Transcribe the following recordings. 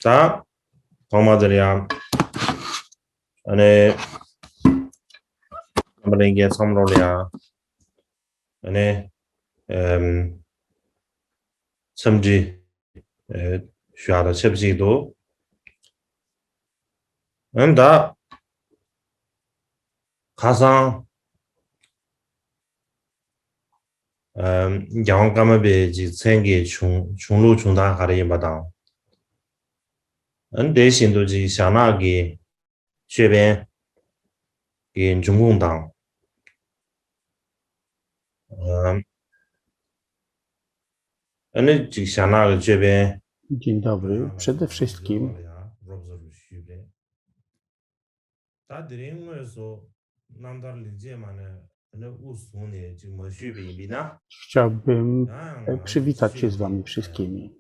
자, 동마들이야. 안에 남들에게 선물이야. 안에 섬지需要的 첩지도 다 가상 영감의 생계 중로 중단 하려 마당 대신도 지想那个 这边给中共党想那个这边 Dzień dobry. Przede wszystkim chciałbym przywitać się z wami wszystkimi.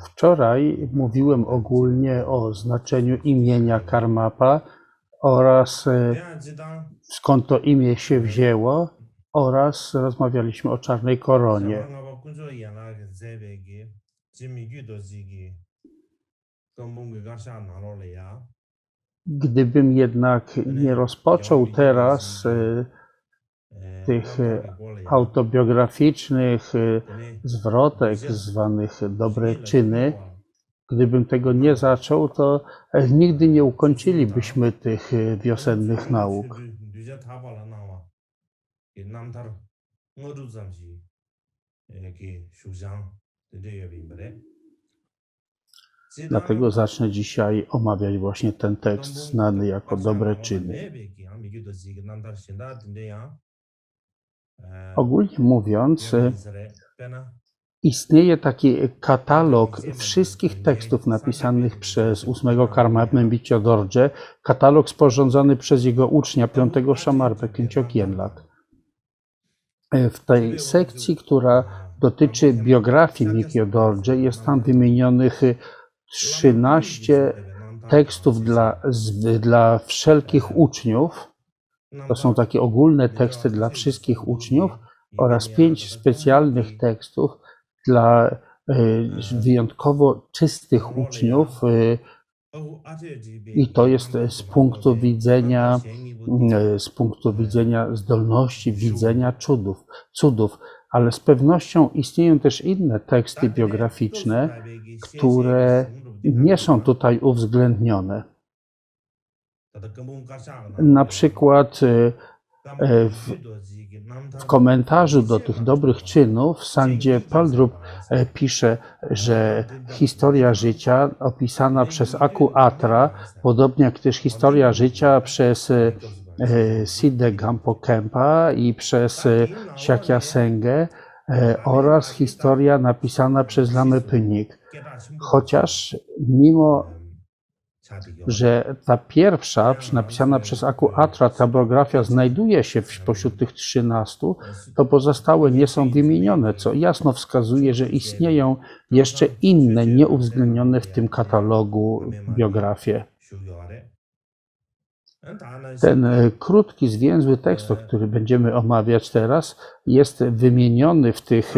Wczoraj mówiłem ogólnie o znaczeniu imienia Karmapa oraz skąd to imię się wzięło oraz rozmawialiśmy o czarnej koronie. Gdybym jednak nie rozpoczął teraz tych autobiograficznych zwrotek zwanych dobre czyny, gdybym tego nie zaczął, to nigdy nie ukończylibyśmy tych wiosennych nauk. Dlatego zacznę dzisiaj omawiać właśnie ten tekst znany jako dobre czyny. Ogólnie mówiąc, istnieje taki katalog wszystkich tekstów napisanych przez 8 Karmapę Michyodorje, katalog sporządzony przez jego ucznia 5 Shamarpę Khyentse Kyenlak. W tej sekcji, która dotyczy biografii Michyodorje, jest tam wymienionych 13 tekstów dla wszelkich uczniów. To są takie ogólne teksty dla wszystkich uczniów oraz 5 specjalnych tekstów dla wyjątkowo czystych uczniów. I to jest z punktu widzenia zdolności widzenia cudów. Ale z pewnością istnieją też inne teksty biograficzne, które nie są tutaj uwzględnione. Na przykład w komentarzu do tych dobrych czynów Sangye Paldrup pisze, że historia życia opisana przez Aku Atra, podobnie jak też historia życia przez Siddhe Gampo Khenpa i przez Shakya Sengye oraz historia napisana przez Lamę Pönyik. Chociaż mimo że ta pierwsza, napisana przez Aku Atra, ta biografia znajduje się pośród tych 13, to pozostałe nie są wymienione, co jasno wskazuje, że istnieją jeszcze inne, nieuwzględnione w tym katalogu biografie. Ten krótki, zwięzły tekst, który będziemy omawiać teraz, jest wymieniony w tych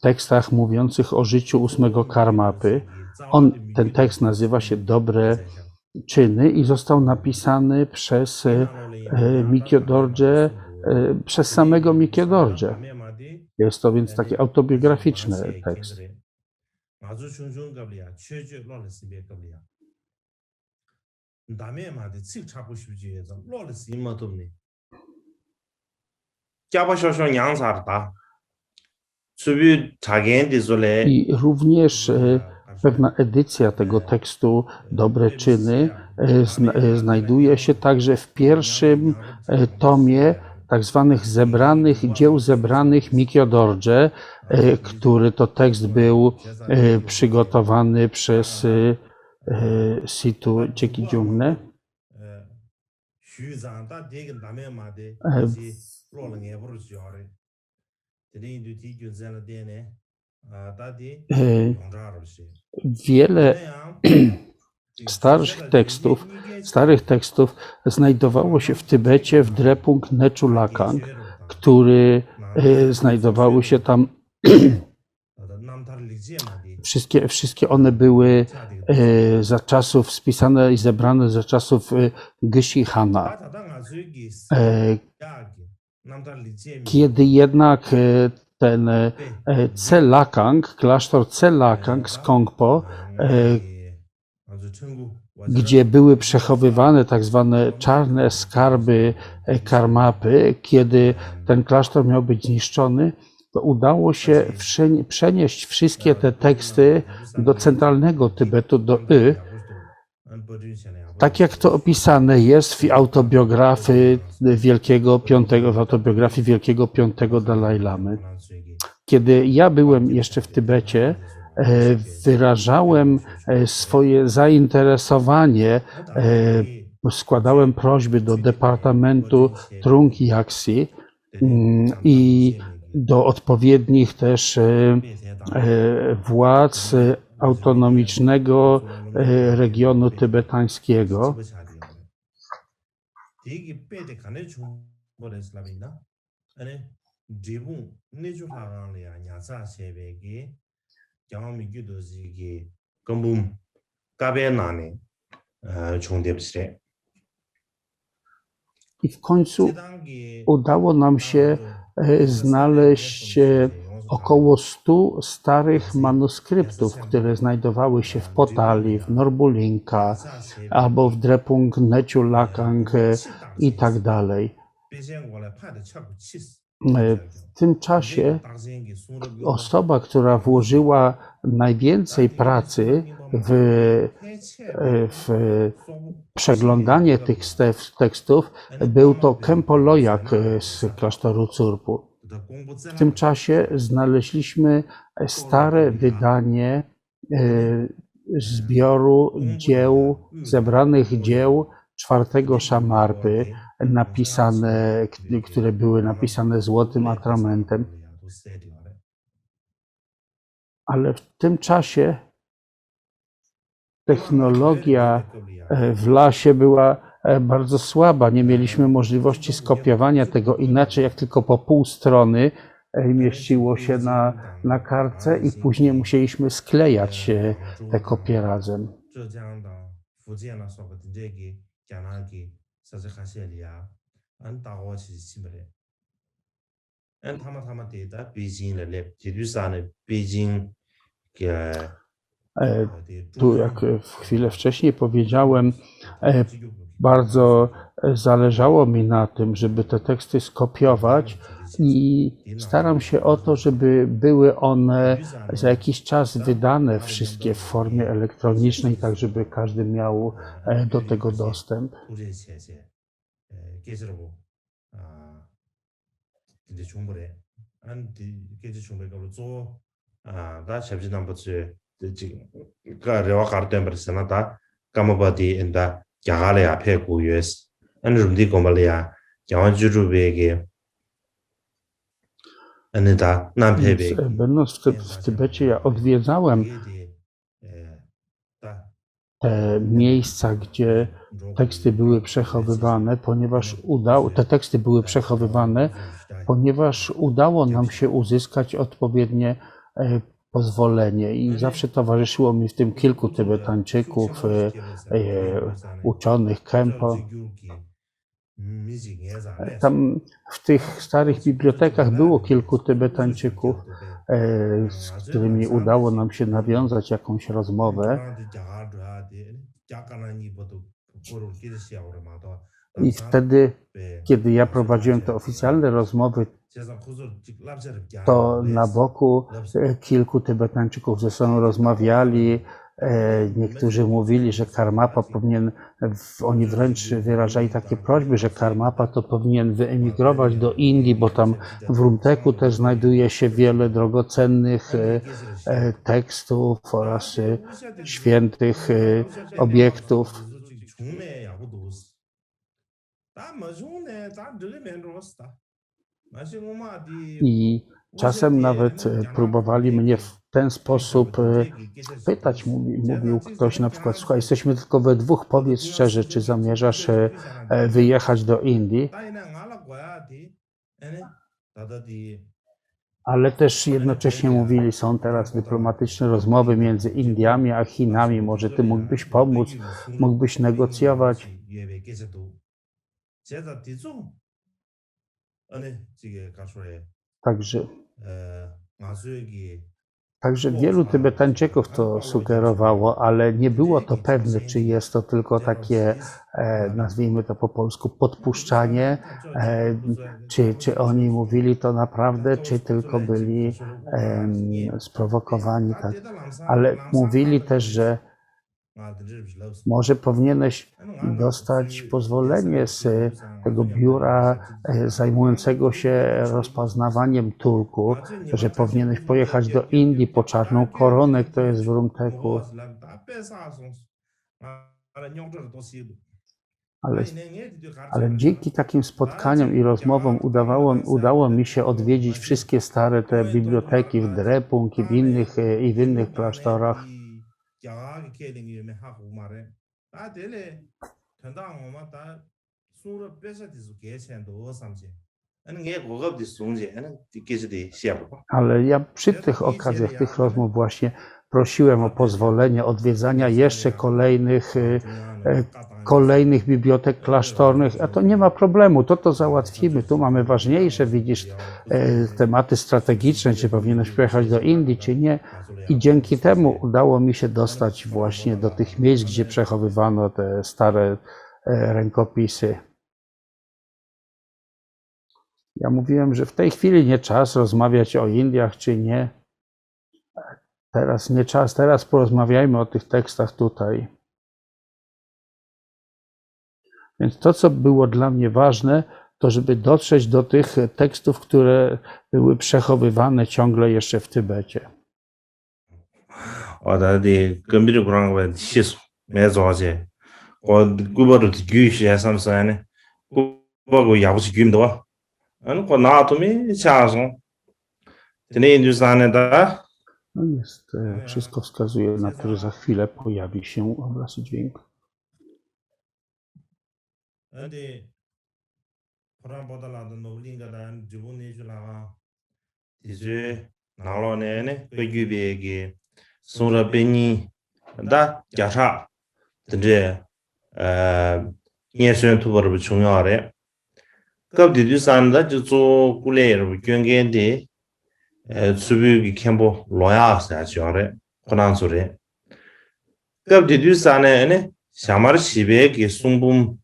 tekstach mówiących o życiu 8 Karmapy. Ten tekst nazywa się Dobre czyny i został napisany przez Michyodorje, przez samego Michyodorje. Jest to więc taki autobiograficzny tekst. I również pewna edycja tego tekstu Dobre czyny znajduje się także w pierwszym tomie tak zwanych dzieł zebranych Michyodorje, który to tekst był przygotowany przez Situ Chekijungne. Wiele starych tekstów znajdowało się w Tybecie w Drepung Nechu Lakang. które znajdowały się tam. Wszystkie one były za czasów spisane i zebrane za czasów Gysi Hana. Kiedy jednak ten Tselakang, klasztor Tselakang z Kongpo, gdzie były przechowywane tak zwane czarne skarby Karmapy, kiedy ten klasztor miał być zniszczony, to udało się przenieść wszystkie te teksty do centralnego Tybetu, do tak jak to opisane jest w autobiografii Wielkiego Piątego Dalaj Lamy. Kiedy ja byłem jeszcze w Tybecie, wyrażałem swoje zainteresowanie, składałem prośby do Departamentu Trung Yaksi i do odpowiednich też władz autonomicznego regionu tybetańskiego. I w końcu udało nam się znaleźć około 100 starych manuskryptów, które znajdowały się w Potali, w Norbulinka albo w Drepung Nechulakang i tak dalej. W tym czasie osoba, która włożyła najwięcej pracy w przeglądanie tych tekstów, był to Khenpo Loyak z klasztoru Tsurpu. W tym czasie znaleźliśmy stare wydanie zbioru dzieł, zebranych dzieł czwartego Shamarpy, które były napisane złotym atramentem. Ale w tym czasie technologia w lasie była bardzo słaba. Nie mieliśmy możliwości skopiowania tego inaczej, jak tylko po pół strony mieściło się na kartce i później musieliśmy sklejać te kopie razem. Tu, jak chwilę wcześniej powiedziałem, bardzo zależało mi na tym, żeby te teksty skopiować i staram się o to, żeby były one za jakiś czas wydane wszystkie w formie elektronicznej, tak żeby każdy miał do tego dostęp. Będąc w Tybecie, ja odwiedzałem te miejsca, gdzie teksty były przechowywane, ponieważ udało nam się uzyskać odpowiednie pozwolenie i zawsze towarzyszyło mi w tym kilku Tybetańczyków, uczonych Khenpo. Tam w tych starych bibliotekach było kilku Tybetańczyków, z którymi udało nam się nawiązać jakąś rozmowę. I wtedy, kiedy ja prowadziłem te oficjalne rozmowy, to na boku kilku Tybetańczyków ze sobą rozmawiali. Niektórzy mówili, że Karmapa oni wręcz wyrażali takie prośby, że Karmapa to powinien wyemigrować do Indii, bo tam w Rumteku też znajduje się wiele drogocennych tekstów oraz świętych obiektów. I czasem nawet próbowali mnie w ten sposób pytać. Mówił ktoś na przykład: słuchaj, jesteśmy tylko we dwóch, powiedz szczerze, czy zamierzasz wyjechać do Indii? Ale też jednocześnie mówili, są teraz dyplomatyczne rozmowy między Indiami a Chinami, może ty mógłbyś pomóc, mógłbyś negocjować. Także, także wielu Tybetańczyków to sugerowało, ale nie było to pewne, czy jest to tylko takie, nazwijmy to po polsku, podpuszczanie, czy oni mówili to naprawdę, czy tylko byli sprowokowani. Tak. Ale mówili też, że może powinieneś dostać pozwolenie z tego biura zajmującego się rozpoznawaniem tulku, że powinieneś pojechać do Indii po czarną koronę, kto jest w Rumteku. Ale dzięki takim spotkaniom i rozmowom udało mi się odwiedzić wszystkie stare te biblioteki w Drepung i w innych klasztorach. Ale ja przy tych okazjach, tych rozmów właśnie prosiłem o pozwolenie odwiedzania jeszcze kolejnych bibliotek klasztornych, a to nie ma problemu, to załatwimy, tu mamy ważniejsze, widzisz, tematy strategiczne, czy powinieneś pojechać do Indii, czy nie. I dzięki temu udało mi się dostać właśnie do tych miejsc, gdzie przechowywano te stare rękopisy. Ja mówiłem, że w tej chwili nie czas rozmawiać o Indiach, czy nie. Teraz nie czas, teraz porozmawiajmy o tych tekstach tutaj. Więc to, co było dla mnie ważne, to żeby dotrzeć do tych tekstów, które były przechowywane ciągle jeszcze w Tybecie. No jest, wszystko wskazuje na to, że za chwilę pojawi się obraz i dźwięk. 수비기 캠보 로야 사지어레 고난소리 갑디디 산에네 샤마르 시베기 숭붐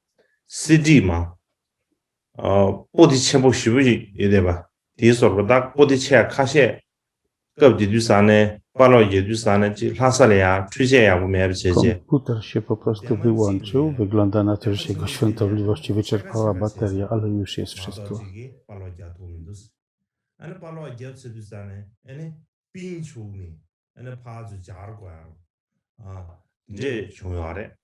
시디마 보디 쳔보 시부지 이데바 디소르다 보디 쳔 카셰 갑디디 산에 빨로 예디 산에 지 라살이야 취제야 보면 제제 Komputer się po prostu wyłączył. Wygląda na to, że jego świątobliwości wyczerpała bateria, ale już jest wszystko. ane palo ajab sedu sane ane pin chumi ane phazu jar kwa je chungare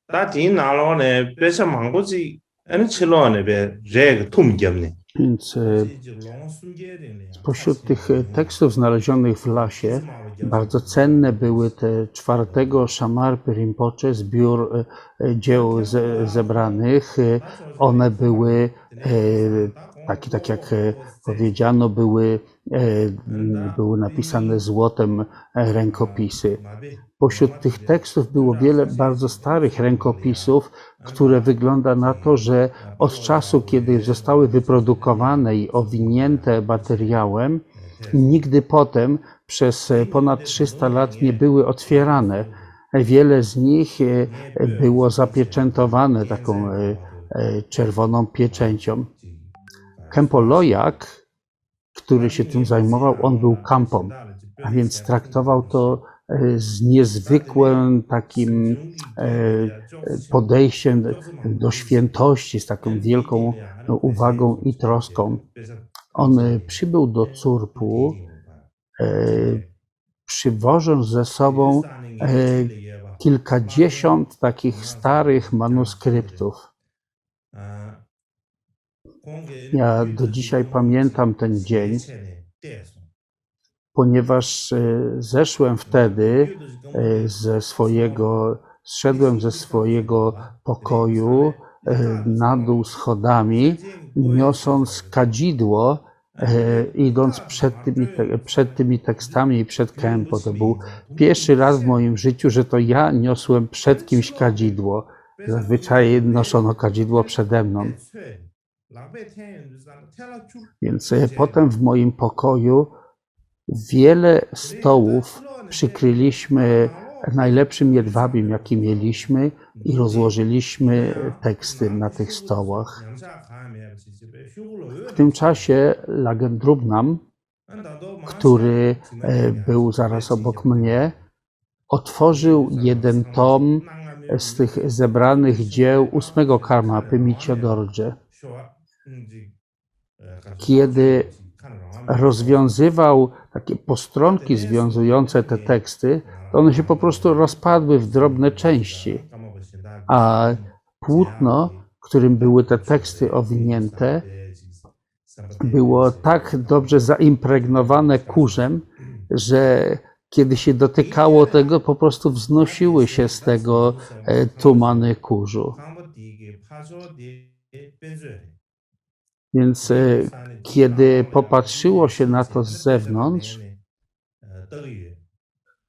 ta tin nalo ne pesa mangoji ane chilo ne be reg tum gemne. Więc spośród tych tekstów znalezionych w lasie bardzo cenne były te czwartego Shamarpy Rinpoche, zbiór dzieł zebranych. One były tak jak powiedziano, były napisane złotem rękopisy. Pośród tych tekstów było wiele bardzo starych rękopisów, które wygląda na to, że od czasu, kiedy zostały wyprodukowane i owinięte materiałem, nigdy potem przez ponad 300 lat nie były otwierane. Wiele z nich było zapieczętowane taką czerwoną pieczęcią. Khenpo Loyak, który się tym zajmował, on był kampą, a więc traktował to z niezwykłym takim podejściem do świętości, z taką wielką uwagą i troską. On przybył do Curpu, przywożąc ze sobą kilkadziesiąt takich starych manuskryptów. Ja do dzisiaj pamiętam ten dzień, ponieważ zeszedłem ze swojego pokoju na dół schodami, niosąc kadzidło, idąc przed tymi tekstami i przed Kempo. To był pierwszy raz w moim życiu, że to ja niosłem przed kimś kadzidło. Zazwyczaj noszono kadzidło przede mną. Więc potem w moim pokoju wiele stołów przykryliśmy najlepszym jedwabiem, jaki mieliśmy, i rozłożyliśmy teksty na tych stołach. W tym czasie Lagendrubnam, który był zaraz obok mnie, otworzył jeden tom z tych zebranych dzieł 8 Karmapy Micyo Dorje. Kiedy rozwiązywał takie postronki związujące te teksty, to one się po prostu rozpadły w drobne części, a płótno, którym były te teksty owinięte, było tak dobrze zaimpregnowane kurzem, że kiedy się dotykało tego, po prostu wznosiły się z tego tumany kurzu. Więc kiedy popatrzyło się na to z zewnątrz,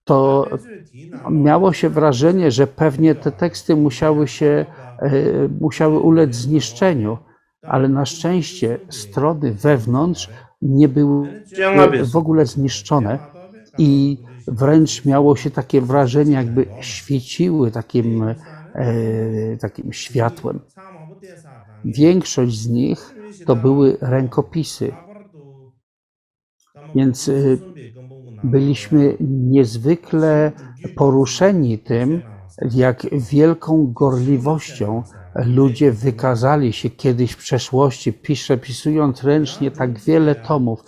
to miało się wrażenie, że pewnie te teksty musiały ulec zniszczeniu, ale na szczęście strony wewnątrz nie były w ogóle zniszczone i wręcz miało się takie wrażenie, jakby świeciły takim światłem. Większość z nich to były rękopisy, więc byliśmy niezwykle poruszeni tym, jak wielką gorliwością ludzie wykazali się kiedyś w przeszłości, przepisując ręcznie tak wiele tomów.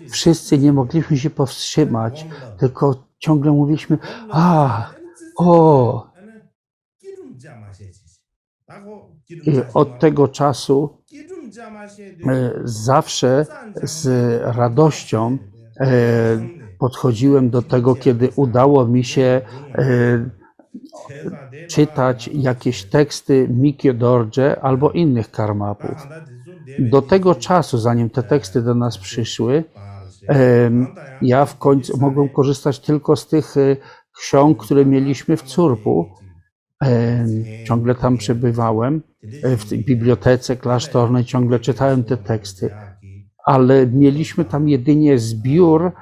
Wszyscy nie mogliśmy się powstrzymać, tylko ciągle mówiliśmy: I od tego czasu zawsze z radością podchodziłem do tego, kiedy udało mi się czytać jakieś teksty Micyo Dorje albo innych karmapów. Do tego czasu, zanim te teksty do nas przyszły, ja w końcu mogłem korzystać tylko z tych ksiąg, które mieliśmy w Curpu. Ciągle tam przebywałem, w tej bibliotece klasztornej ciągle czytałem te teksty, ale mieliśmy tam jedynie zbiór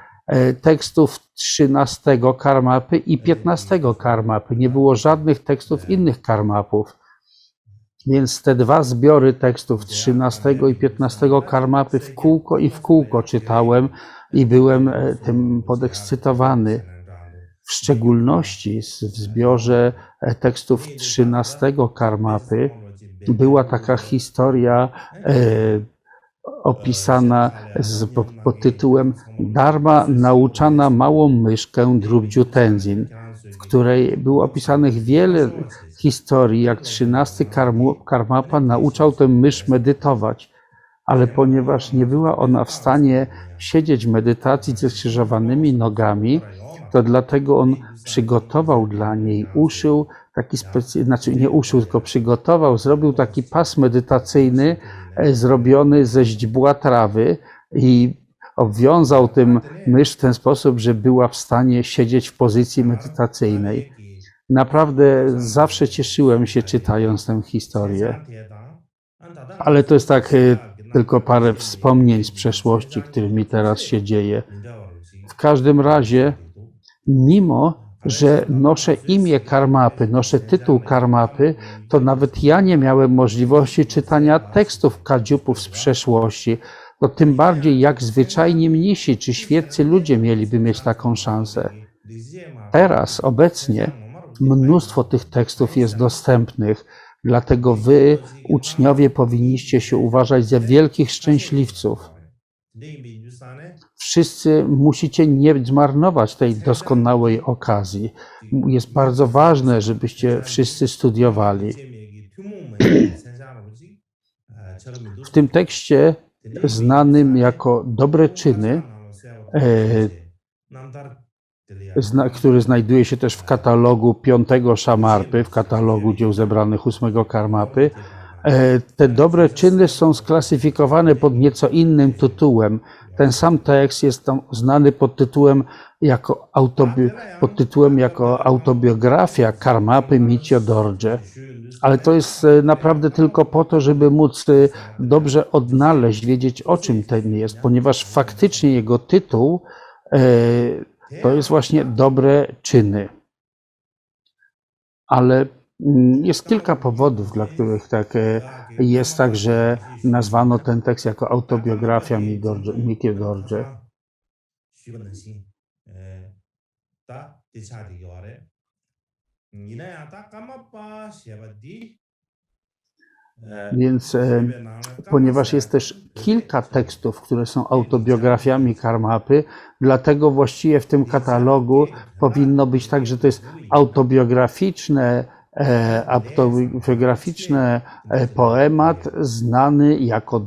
tekstów 13 Karmapy i 15 Karmapy. Nie było żadnych tekstów innych karmapów. Więc te dwa zbiory tekstów 13 i 15 Karmapy w kółko czytałem i byłem tym podekscytowany. W szczególności w zbiorze tekstów 13 Karmapy była taka historia opisana pod tytułem Dharma nauczana małą myszkę Drubdziu Tenzin, w której było opisanych wiele historii, jak 13 Karmapa nauczał tę mysz medytować, ale ponieważ nie była ona w stanie siedzieć w medytacji ze skrzyżowanymi nogami, to dlatego on przygotował dla niej, zrobił taki pas medytacyjny zrobiony ze źdźbła trawy i obwiązał tym mysz w ten sposób, że była w stanie siedzieć w pozycji medytacyjnej. Naprawdę zawsze cieszyłem się czytając tę historię. Ale to jest tak tylko parę wspomnień z przeszłości, którymi teraz się dzieje. W każdym razie, mimo że noszę imię Karmapy, noszę tytuł Karmapy, to nawet ja nie miałem możliwości czytania tekstów kadziupów z przeszłości. No tym bardziej jak zwyczajni mnisi czy świeccy ludzie mieliby mieć taką szansę. Teraz, obecnie, mnóstwo tych tekstów jest dostępnych, dlatego wy, uczniowie, powinniście się uważać za wielkich szczęśliwców. Wszyscy musicie nie zmarnować tej doskonałej okazji. Jest bardzo ważne, żebyście wszyscy studiowali. W tym tekście znanym jako Dobre Czyny, który znajduje się też w katalogu 5 Shamarpy, w katalogu dzieł zebranych 8 Karmapy, Te dobre czyny są sklasyfikowane pod nieco innym tytułem. Ten sam tekst jest tam znany pod tytułem jako autobiografia Karmapy Mitjo Dorje. Ale to jest naprawdę tylko po to, żeby móc dobrze odnaleźć, wiedzieć o czym ten jest, ponieważ faktycznie jego tytuł to jest właśnie dobre czyny. Ale jest kilka powodów, dla których tak jest tak, że nazwano ten tekst jako autobiografia Mitjo Dorje. Więc ponieważ jest też kilka tekstów, które są autobiografiami Karmapy, dlatego właściwie w tym katalogu powinno być tak, że to jest autobiograficzny poemat znany jako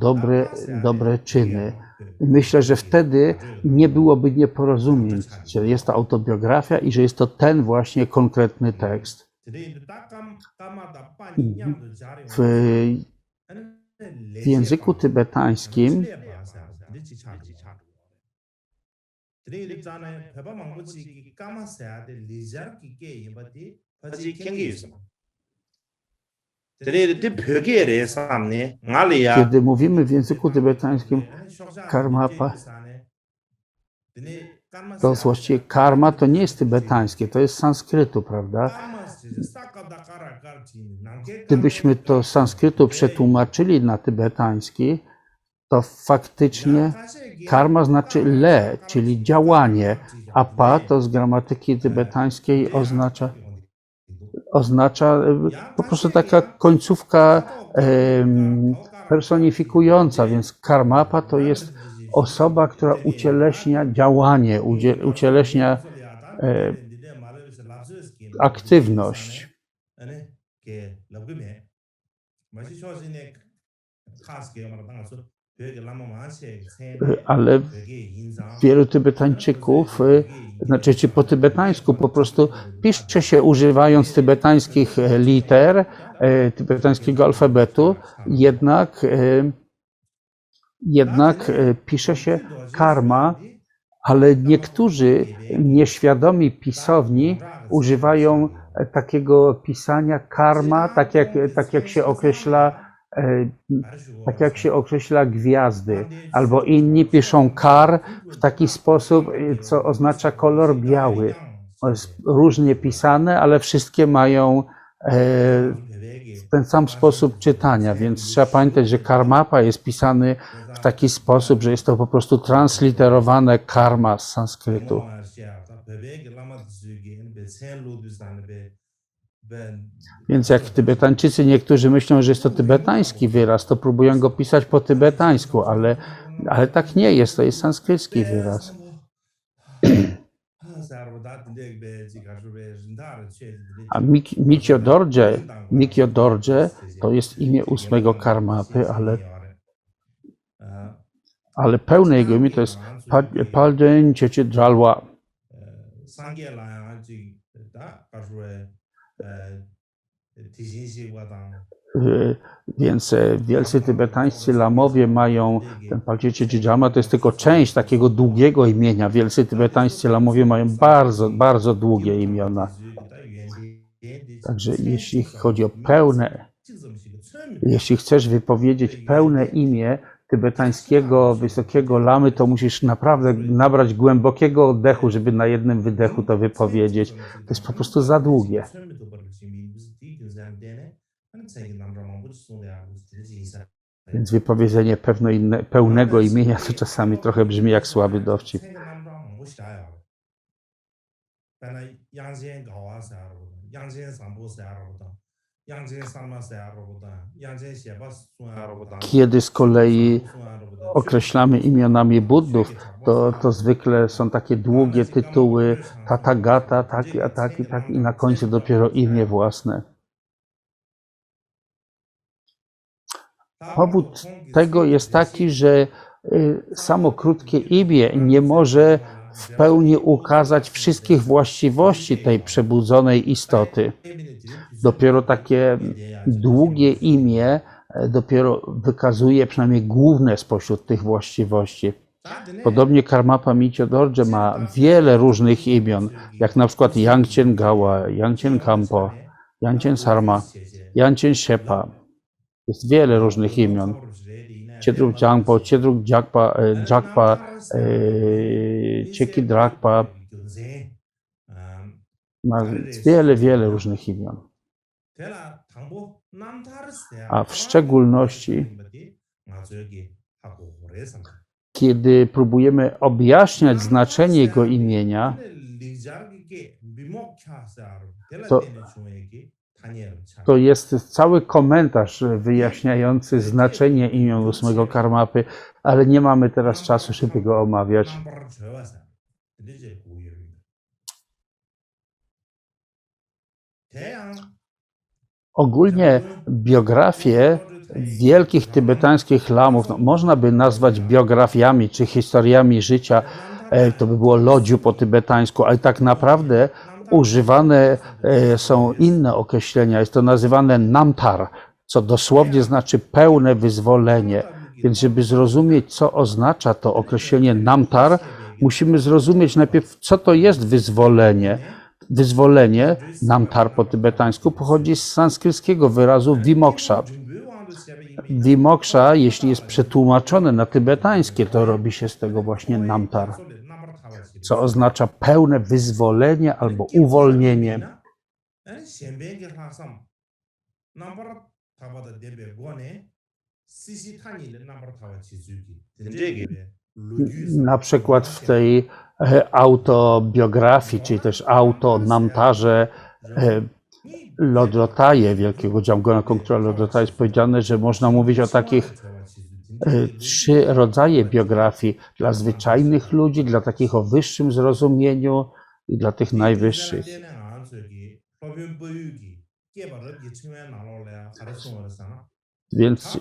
dobre czyny. Myślę, że wtedy nie byłoby nieporozumień, że jest to autobiografia i że jest to ten właśnie konkretny tekst. W języku tybetańskim kiedy mówimy w języku tybetańskim Karmapa, to właściwie karma to nie jest tybetańskie, to jest z sanskrytu, prawda? Gdybyśmy to z sanskrytu przetłumaczyli na tybetański, to faktycznie karma znaczy le, czyli działanie, a pa to z gramatyki tybetańskiej oznacza po prostu taka końcówka personifikująca, więc Karmapa to jest osoba, która ucieleśnia działanie, ucieleśnia aktywność. Ale wielu Tybetańczyków, znaczy po tybetańsku po prostu pisze się używając tybetańskich liter, tybetańskiego alfabetu, jednak pisze się karma, ale niektórzy nieświadomi pisowni używają takiego pisania karma, tak jak się określa gwiazdy, albo inni piszą kar w taki sposób, co oznacza kolor biały. To jest różnie pisane, ale wszystkie mają ten sam sposób czytania, więc trzeba pamiętać, że Karmapa jest pisany w taki sposób, że jest to po prostu transliterowane karma z sanskrytu. Więc jak Tybetańczycy niektórzy myślą, że jest to tybetański wyraz, to próbują go pisać po tybetańsku, ale tak nie jest, to jest sanskrycki wyraz. A Mitjo Dorje to jest imię 8 Karmapy, ale pełne jego imię to jest Palden Cheche Dralwa. Więc wielcy tybetańscy lamowie mają, ten Palchecie Dżidżama to jest tylko część takiego długiego imienia. Wielcy tybetańscy lamowie mają bardzo, bardzo długie imiona. Także jeśli chodzi o jeśli chcesz wypowiedzieć pełne imię tybetańskiego wysokiego lamy, to musisz naprawdę nabrać głębokiego oddechu, żeby na jednym wydechu to wypowiedzieć. To jest po prostu za długie. Więc wypowiedzenie pełnego imienia to czasami trochę brzmi jak słaby dowcip. Kiedy z kolei określamy imionami Buddów, to zwykle są takie długie tytuły Tathagata, taki, a taki, tak i na końcu dopiero imię własne. Powód tego jest taki, że samo krótkie imię nie może w pełni ukazać wszystkich właściwości tej przebudzonej istoty. Dopiero takie długie imię dopiero wykazuje przynajmniej główne spośród tych właściwości. Podobnie Karmapa Michyodorje ma wiele różnych imion, jak na przykład Yangchen Gawa, Yangchen Kampo, Yangchen Sarma, Yangchen Shepa. Jest wiele różnych imion. Chedruk Jangpo, Chedruk Jakpa, Cheki Drakpa. Ma wiele różnych imion. A w szczególności, kiedy próbujemy objaśniać znaczenie jego imienia, to jest cały komentarz wyjaśniający znaczenie imion 8 Karmapy, ale nie mamy teraz czasu, żeby go omawiać. Ogólnie biografie wielkich tybetańskich lamów można by nazwać biografiami czy historiami życia, to by było lodziu po tybetańsku, ale tak naprawdę używane są inne określenia. Jest to nazywane namtar, co dosłownie znaczy pełne wyzwolenie. Więc żeby zrozumieć, co oznacza to określenie namtar, musimy zrozumieć najpierw, co to jest wyzwolenie. Wyzwolenie, namtar po tybetańsku, pochodzi z sanskryckiego wyrazu vimoksha. Vimoksha, jeśli jest przetłumaczone na tybetańskie, to robi się z tego właśnie namtar, co oznacza pełne wyzwolenie albo uwolnienie. Na przykład w tej autobiografii, czyli też auto-namtarze Lodrotaje, wielkiego Jamgona Kongtrula Lodrotaje, jest powiedziane, że można mówić o takich 3 rodzaje biografii. Dla zwyczajnych ludzi, dla takich o wyższym zrozumieniu i dla tych najwyższych. Więc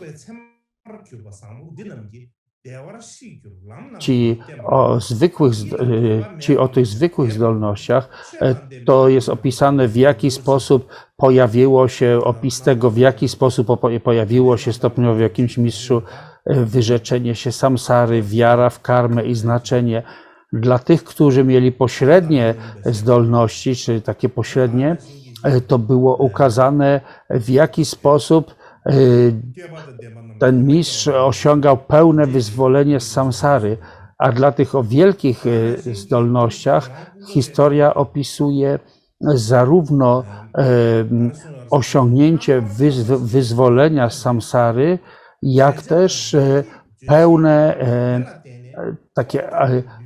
ci o tych zwykłych zdolnościach, to jest opisane, w jaki sposób pojawiło się, opis tego, w jaki sposób pojawiło się stopniowo w jakimś mistrzu wyrzeczenie się samsary, wiara w karmę i znaczenie. Dla tych, którzy mieli pośrednie zdolności, czy takie pośrednie, to było ukazane, w jaki sposób ten mistrz osiągał pełne wyzwolenie z samsary, a dla tych o wielkich zdolnościach historia opisuje zarówno osiągnięcie wyzwolenia z samsary, jak też pełne takie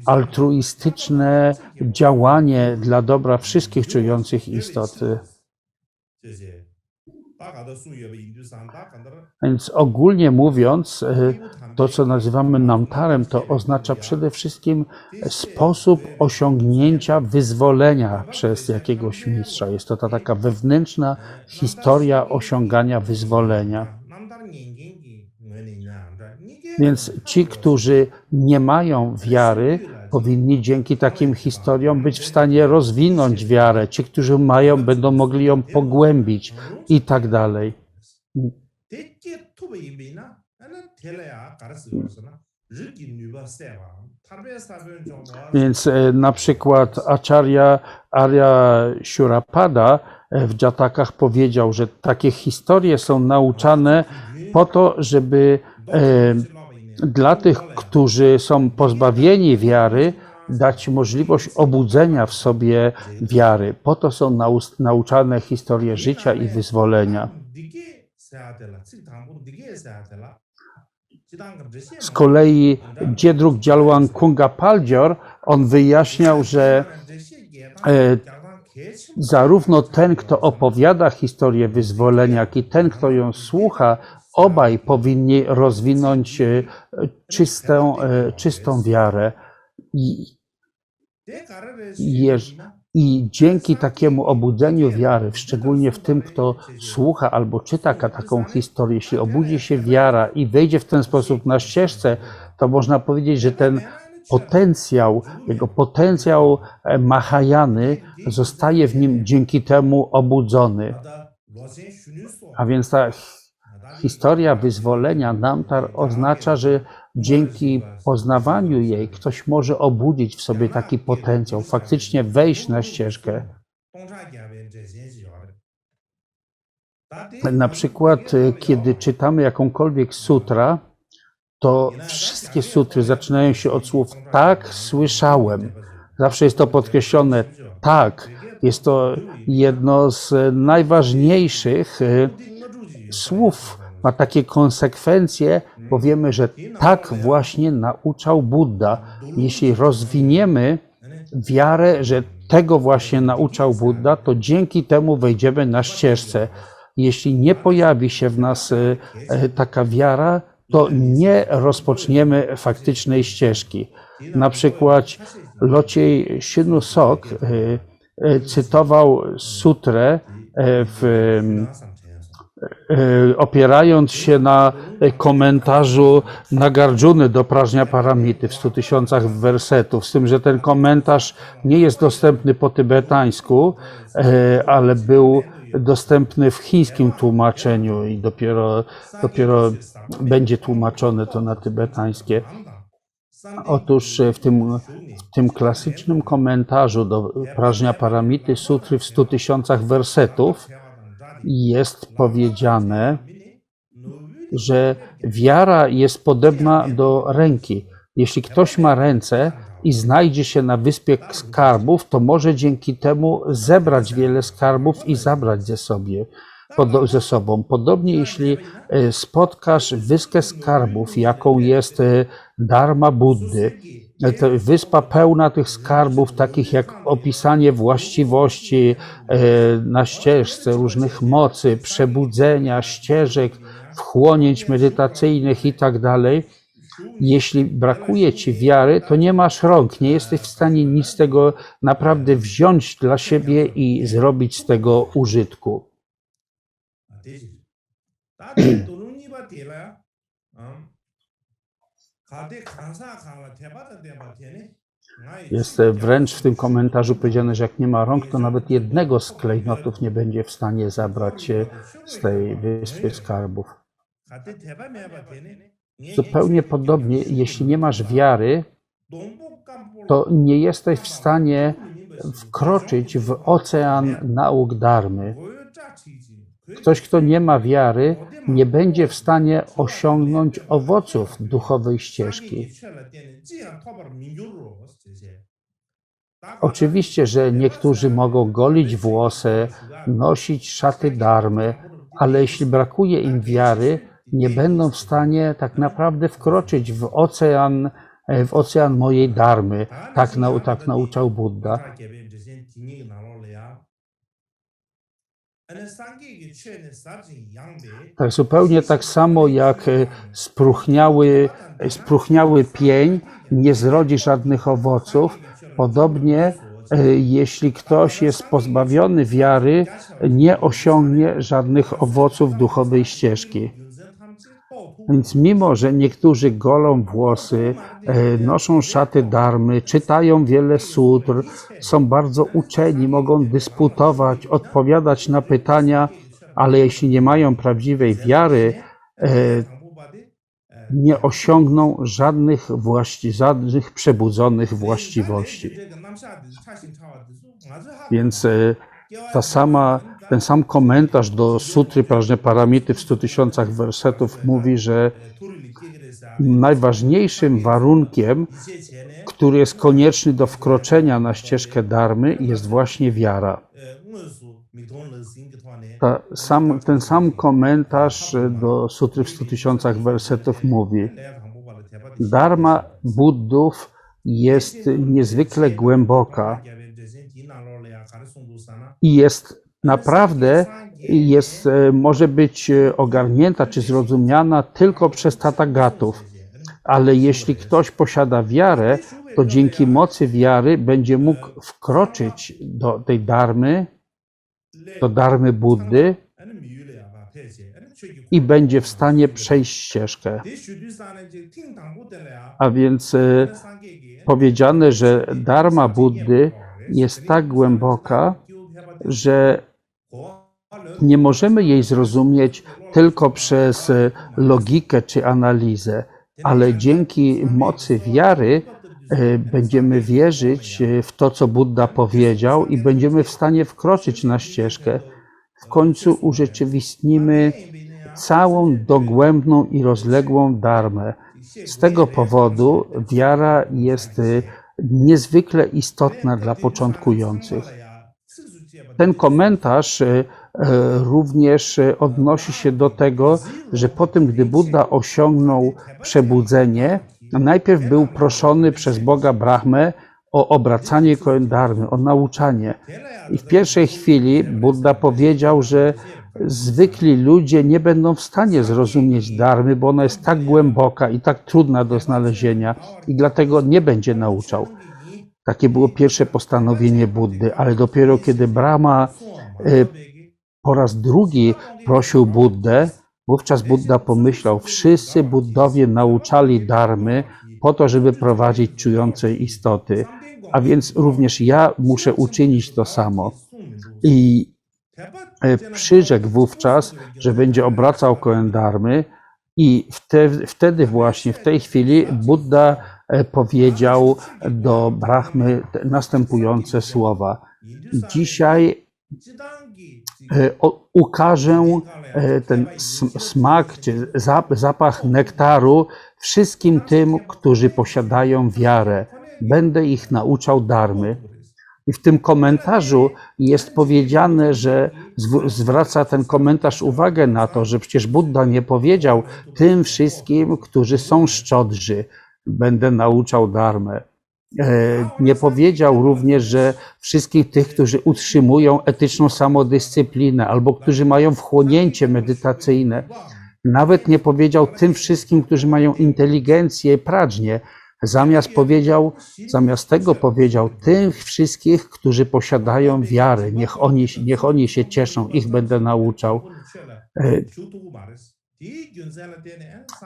altruistyczne działanie dla dobra wszystkich czujących istot. Więc ogólnie mówiąc, to co nazywamy namtarem, to oznacza przede wszystkim sposób osiągnięcia wyzwolenia przez jakiegoś mistrza. Jest to ta taka wewnętrzna historia osiągania wyzwolenia. Więc ci, którzy nie mają wiary, powinni dzięki takim historiom być w stanie rozwinąć wiarę. Ci, którzy mają, będą mogli ją pogłębić i tak dalej. Więc na przykład Acharya Arya Shurapada w Jatakach powiedział, że takie historie są nauczane po to, żeby dla tych, którzy są pozbawieni wiary, dać możliwość obudzenia w sobie wiary. Po to są nauczane historie życia i wyzwolenia. Z kolei Jedruk Gyalwang Kunga Paldzior, on wyjaśniał, że zarówno ten, kto opowiada historię wyzwolenia, jak i ten, kto ją słucha, obaj powinni rozwinąć czystą wiarę. I dzięki takiemu obudzeniu wiary, szczególnie w tym, kto słucha albo czyta taką historię, jeśli obudzi się wiara i wejdzie w ten sposób na ścieżce, to można powiedzieć, że ten potencjał, jego potencjał Mahayany zostaje w nim dzięki temu obudzony. A więc ta historia wyzwolenia Namtar oznacza, że dzięki poznawaniu jej ktoś może obudzić w sobie taki potencjał, faktycznie wejść na ścieżkę. Na przykład, kiedy czytamy jakąkolwiek sutra, to wszystkie sutry zaczynają się od słów tak, słyszałem. Zawsze jest to podkreślone tak. Jest to jedno z najważniejszych słów. Ma takie konsekwencje, bo wiemy, że tak właśnie nauczał Buddha. Jeśli rozwiniemy wiarę, że tego właśnie nauczał Buddha, to dzięki temu wejdziemy na ścieżce. Jeśli nie pojawi się w nas taka wiara, to nie rozpoczniemy faktycznej ścieżki. Na przykład Lociej Sinusok cytował sutrę opierając się na komentarzu Nagarjuny do Prażnia Paramity w 100 000 wersetów, z tym, że ten komentarz nie jest dostępny po tybetańsku, ale był dostępny w chińskim tłumaczeniu i dopiero będzie tłumaczone to na tybetańskie. Otóż w tym klasycznym komentarzu do Prażnia Paramity sutry w 100 000 wersetów jest powiedziane, że wiara jest podobna do ręki. Jeśli ktoś ma ręce i znajdzie się na wyspie skarbów, to może dzięki temu zebrać wiele skarbów i zabrać ze sobą. Podobnie jeśli spotkasz wyspę skarbów, jaką jest Dharma Buddy, to wyspa pełna tych skarbów, takich jak opisanie właściwości na ścieżce, różnych mocy, przebudzenia, ścieżek, wchłonięć medytacyjnych i tak dalej. Jeśli brakuje ci wiary, to nie masz rąk, nie jesteś w stanie nic z tego naprawdę wziąć dla siebie i zrobić z tego użytku. Jest wręcz w tym komentarzu powiedziane, że jak nie ma rąk, to nawet jednego z klejnotów nie będzie w stanie zabrać z tej wyspy skarbów. Zupełnie podobnie, jeśli nie masz wiary, to nie jesteś w stanie wkroczyć w ocean nauk dharmy. Ktoś, kto nie ma wiary, nie będzie w stanie osiągnąć owoców duchowej ścieżki. Oczywiście, że niektórzy mogą golić włosy, nosić szaty dharmy, ale jeśli brakuje im wiary, nie będą w stanie tak naprawdę wkroczyć w ocean mojej dharmy. Tak nauczał Buddha. Tak zupełnie tak samo jak spróchniały pień nie zrodzi żadnych owoców, podobnie jeśli ktoś jest pozbawiony wiary, nie osiągnie żadnych owoców duchowej ścieżki. Więc mimo, że niektórzy golą włosy, noszą szaty dharmy, czytają wiele sutr, są bardzo uczeni, mogą dysputować, odpowiadać na pytania, ale jeśli nie mają prawdziwej wiary, nie osiągną żadnych przebudzonych właściwości. Więc ten sam komentarz do sutry Prażnia Paramity w 100 000 wersetów mówi, że najważniejszym warunkiem, który jest konieczny do wkroczenia na ścieżkę dharmy, jest właśnie wiara. Ten sam komentarz do sutry w 100 000 wersetów mówi: Dharma Buddów jest niezwykle głęboka i może być ogarnięta czy zrozumiana tylko przez Tathagatów. Ale jeśli ktoś posiada wiarę, to dzięki mocy wiary będzie mógł wkroczyć do tej dharmy, do dharmy Buddy i będzie w stanie przejść ścieżkę. A więc powiedziane, że dharma Buddy jest tak głęboka, że Nie możemy jej zrozumieć tylko przez logikę czy analizę, ale dzięki mocy wiary będziemy wierzyć w to, co Buddha powiedział i będziemy w stanie wkroczyć na ścieżkę. W końcu urzeczywistnimy całą dogłębną i rozległą dharmę. Z tego powodu wiara jest niezwykle istotna dla początkujących. Ten komentarz również odnosi się do tego, że po tym, gdy Buddha osiągnął przebudzenie, najpierw był proszony przez Boga Brahmę o obracanie kołem dharmy, o nauczanie. I w pierwszej chwili Buddha powiedział, że zwykli ludzie nie będą w stanie zrozumieć dharmy, bo ona jest tak głęboka i tak trudna do znalezienia i dlatego nie będzie nauczał. Takie było pierwsze postanowienie Buddy, ale dopiero kiedy Brahma po raz drugi prosił Buddę, wówczas Buddha pomyślał, wszyscy Buddowie nauczali dharmy po to, żeby prowadzić czujące istoty, a więc również ja muszę uczynić to samo. I przyrzekł wówczas, że będzie obracał kołem dharmy i wtedy właśnie, w tej chwili Buddha powiedział do Brahmy następujące słowa. Dzisiaj ukażę ten smak czy zapach nektaru wszystkim tym, którzy posiadają wiarę. Będę ich nauczał dharmy. I w tym komentarzu jest powiedziane, że zwraca ten komentarz uwagę na to, że przecież Buddha nie powiedział tym wszystkim, którzy są szczodrzy, będę nauczał dharmę. Nie powiedział również, że wszystkich tych, którzy utrzymują etyczną samodyscyplinę albo którzy mają wchłonięcie medytacyjne. Nawet nie powiedział tym wszystkim, którzy mają inteligencję, prażnię. Zamiast tego powiedział tym wszystkich, którzy posiadają wiarę. Niech oni się cieszą, ich będę nauczał.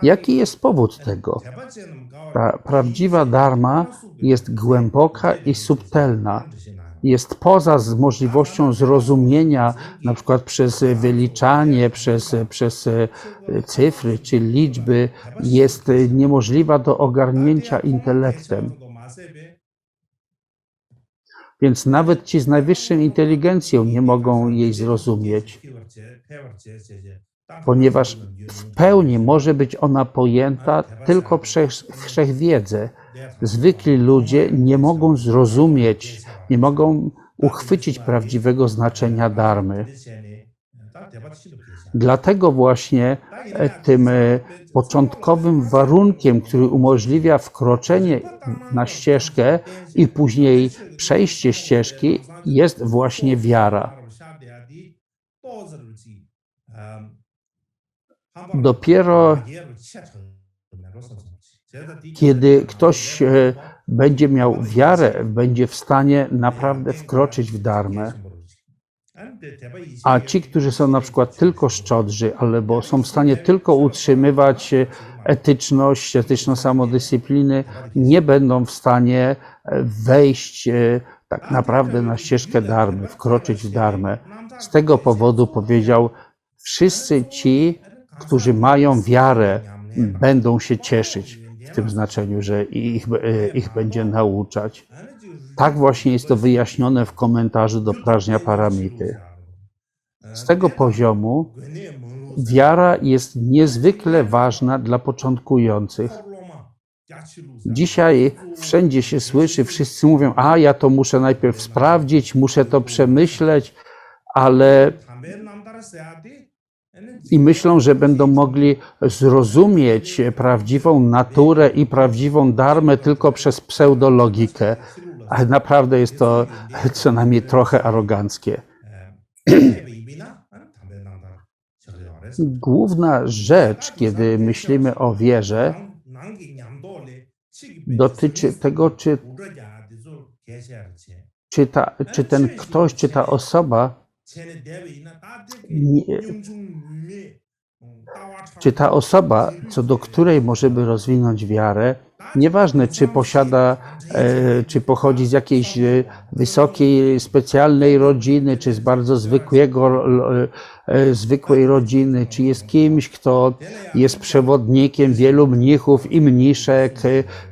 Jaki jest powód tego? Ta prawdziwa dharma jest głęboka i subtelna. Jest poza możliwością zrozumienia, na przykład przez wyliczanie, przez cyfry czy liczby, jest niemożliwa do ogarnięcia intelektem. Więc nawet ci z najwyższą inteligencją nie mogą jej zrozumieć, ponieważ w pełni może być ona pojęta tylko przez wszechwiedzę. Zwykli ludzie nie mogą zrozumieć, nie mogą uchwycić prawdziwego znaczenia dharmy. Dlatego właśnie tym początkowym warunkiem, który umożliwia wkroczenie na ścieżkę i później przejście ścieżki, jest właśnie wiara. Dopiero kiedy ktoś będzie miał wiarę, będzie w stanie naprawdę wkroczyć w dharmę. A ci, którzy są na przykład tylko szczodrzy, albo są w stanie tylko utrzymywać etyczność, etyczną samodyscypliny, nie będą w stanie wejść tak naprawdę na ścieżkę dharmy, wkroczyć w dharmę. Z tego powodu powiedział, wszyscy ci, którzy mają wiarę, będą się cieszyć w tym znaczeniu, że ich będzie nauczać. Tak właśnie jest to wyjaśnione w komentarzu do Prażnia Paramity. Z tego poziomu wiara jest niezwykle ważna dla początkujących. Dzisiaj wszędzie się słyszy, wszyscy mówią, ja to muszę najpierw sprawdzić, muszę to przemyśleć, ale i myślą, że będą mogli zrozumieć prawdziwą naturę i prawdziwą dharmę tylko przez pseudologikę. Ale naprawdę jest to co najmniej trochę aroganckie. Główna rzecz, kiedy myślimy o wierze, dotyczy tego, czy ten ktoś, czy ta osoba, czy ta osoba, co do której możemy rozwinąć wiarę, Nieważne, czy posiada, czy pochodzi z jakiejś wysokiej, specjalnej rodziny, czy z bardzo zwykłej rodziny, czy jest kimś, kto jest przewodnikiem wielu mnichów i mniszek,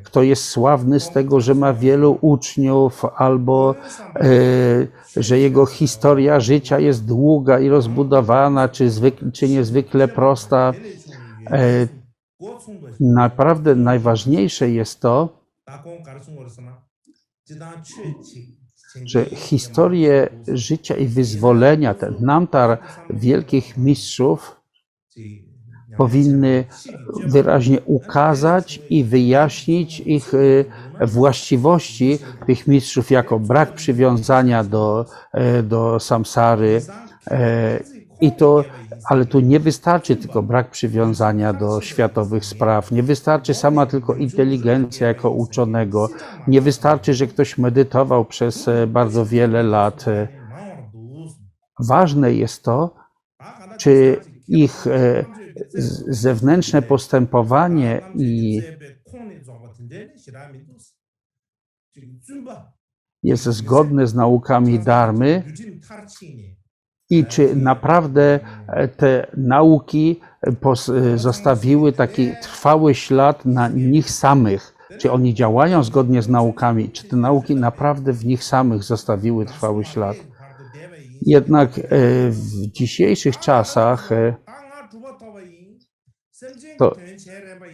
kto jest sławny z tego, że ma wielu uczniów, albo że jego historia życia jest długa i rozbudowana, czy niezwykle prosta. Naprawdę najważniejsze jest to, że historię życia i wyzwolenia, ten namtar wielkich mistrzów powinny wyraźnie ukazać i wyjaśnić ich właściwości tych mistrzów jako brak przywiązania do samsary. Ale tu nie wystarczy tylko brak przywiązania do światowych spraw, nie wystarczy sama tylko inteligencja jako uczonego, nie wystarczy, że ktoś medytował przez bardzo wiele lat. Ważne jest to, czy ich zewnętrzne postępowanie jest zgodne z naukami dharmy i czy naprawdę te nauki zostawiły taki trwały ślad na nich samych. Czy oni działają zgodnie z naukami, czy te nauki naprawdę w nich samych zostawiły trwały ślad. Jednak w dzisiejszych czasach to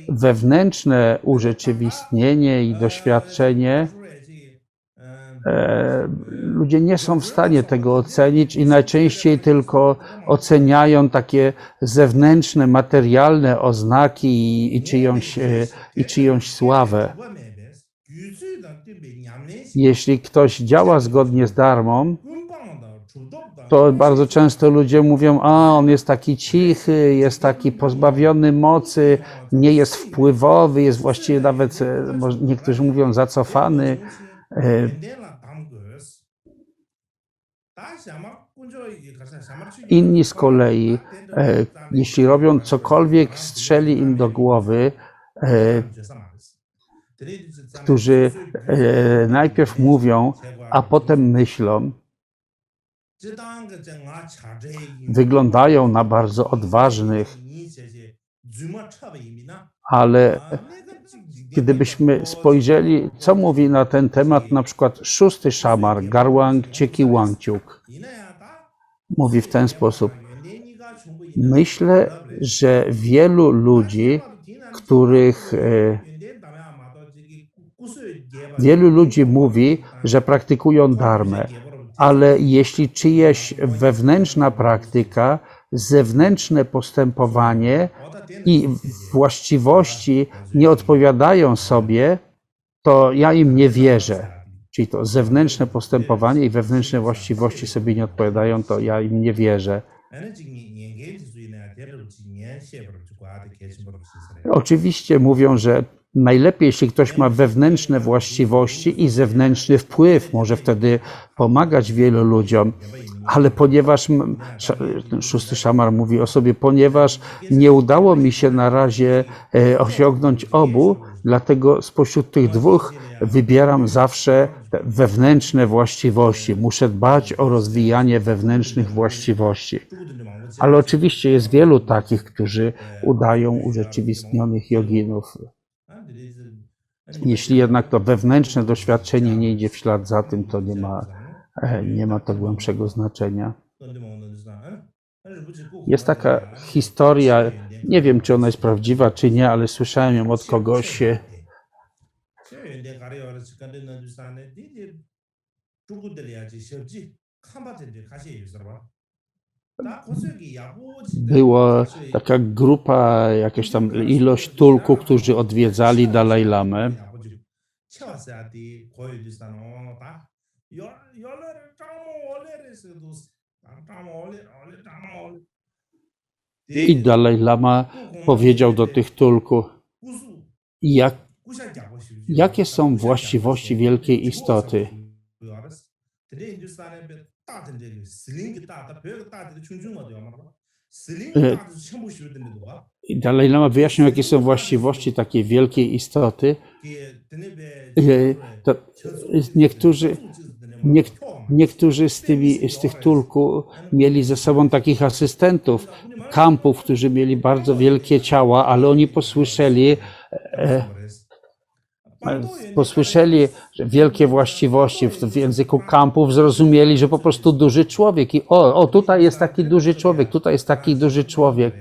wewnętrzne urzeczywistnienie i doświadczenie ludzie nie są w stanie tego ocenić i najczęściej tylko oceniają takie zewnętrzne, materialne oznaki i czyjąś sławę. Jeśli ktoś działa zgodnie z dharmą, to bardzo często ludzie mówią, on jest taki cichy, jest taki pozbawiony mocy, nie jest wpływowy, jest właściwie nawet, niektórzy mówią, zacofany. Inni z kolei, jeśli robią cokolwiek strzeli im do głowy, którzy najpierw mówią, a potem myślą, wyglądają na bardzo odważnych, ale gdybyśmy spojrzeli, co mówi na ten temat na przykład szósty szamar, Garwang Cheki Wangchuk, mówi w ten sposób. Myślę, że wielu ludzi, wielu ludzi mówi, że praktykują dharmę, ale jeśli czyjeś wewnętrzna praktyka, zewnętrzne postępowanie i właściwości nie odpowiadają sobie, to ja im nie wierzę. Czyli to zewnętrzne postępowanie i wewnętrzne właściwości sobie nie odpowiadają, to ja im nie wierzę. Oczywiście mówią, że najlepiej, jeśli ktoś ma wewnętrzne właściwości i zewnętrzny wpływ, może wtedy pomagać wielu ludziom, ale ponieważ, szósty szamar mówi o sobie, ponieważ nie udało mi się na razie osiągnąć obu, dlatego spośród tych dwóch wybieram zawsze te wewnętrzne właściwości. Muszę dbać o rozwijanie wewnętrznych właściwości. Ale oczywiście jest wielu takich, którzy udają urzeczywistnionych joginów. Jeśli jednak to wewnętrzne doświadczenie nie idzie w ślad za tym, to nie ma to głębszego znaczenia. Jest taka historia, nie wiem, czy ona jest prawdziwa, czy nie, ale słyszałem ją od kogoś. Była taka grupa, jakaś tam ilość tulków, którzy odwiedzali Dalaj Lamę. I Dalaj Lama powiedział do tych tulków, jakie są właściwości wielkiej istoty. I Dalaj Lama wyjaśnił, jakie są właściwości takiej wielkiej istoty. To niektórzy z tych tulku mieli ze sobą takich asystentów, kampów, którzy mieli bardzo wielkie ciała, ale oni posłyszeli że wielkie właściwości w języku kampów, zrozumieli, że po prostu duży człowiek i tutaj jest taki duży człowiek, tutaj jest taki duży człowiek.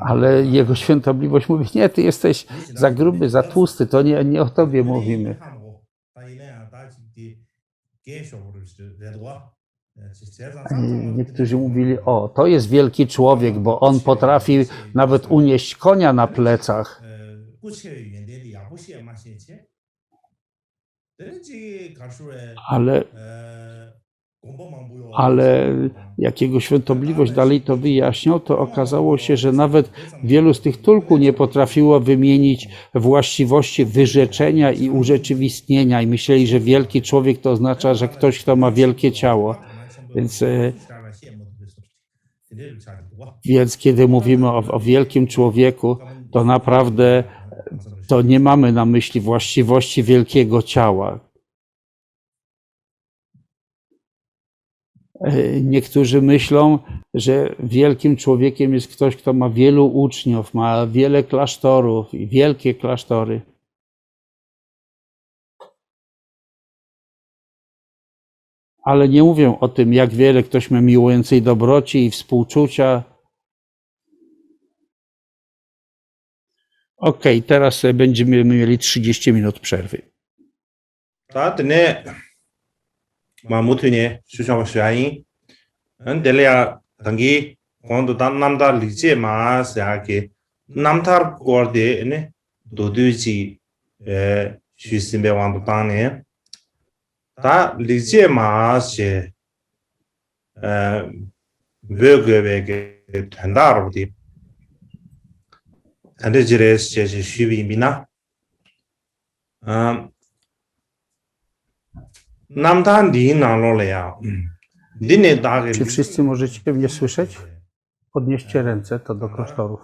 Ale jego świątobliwość mówi, nie, ty jesteś za gruby, za tłusty, to nie o tobie mówimy. Niektórzy mówili, to jest wielki człowiek, bo on potrafi nawet unieść konia na plecach. Ale jak jego świątobliwość dalej to wyjaśniał, to okazało się, że nawet wielu z tych tulku nie potrafiło wymienić właściwości wyrzeczenia i urzeczywistnienia i myśleli, że wielki człowiek to oznacza, że ktoś, kto ma wielkie ciało. Więc kiedy mówimy o wielkim człowieku, to naprawdę to nie mamy na myśli właściwości wielkiego ciała. Niektórzy myślą, że wielkim człowiekiem jest ktoś, kto ma wielu uczniów, ma wiele klasztorów i wielkie klasztory. Ale nie mówią o tym, jak wiele ktoś ma miłującej dobroci i współczucia. Okej, teraz będziemy mieli 30 minut przerwy. 마무트네 수정샤인 안델레야 당기 권도 남다 리제 마스야게 남타 고르데네 도두지 슈심베 왕도 땅네 다 리제 마스 베게베게 된다로디 안데지레스 제시 슈비미나 Czy wszyscy możecie mnie słyszeć? Podnieście ręce, to do klasztorów.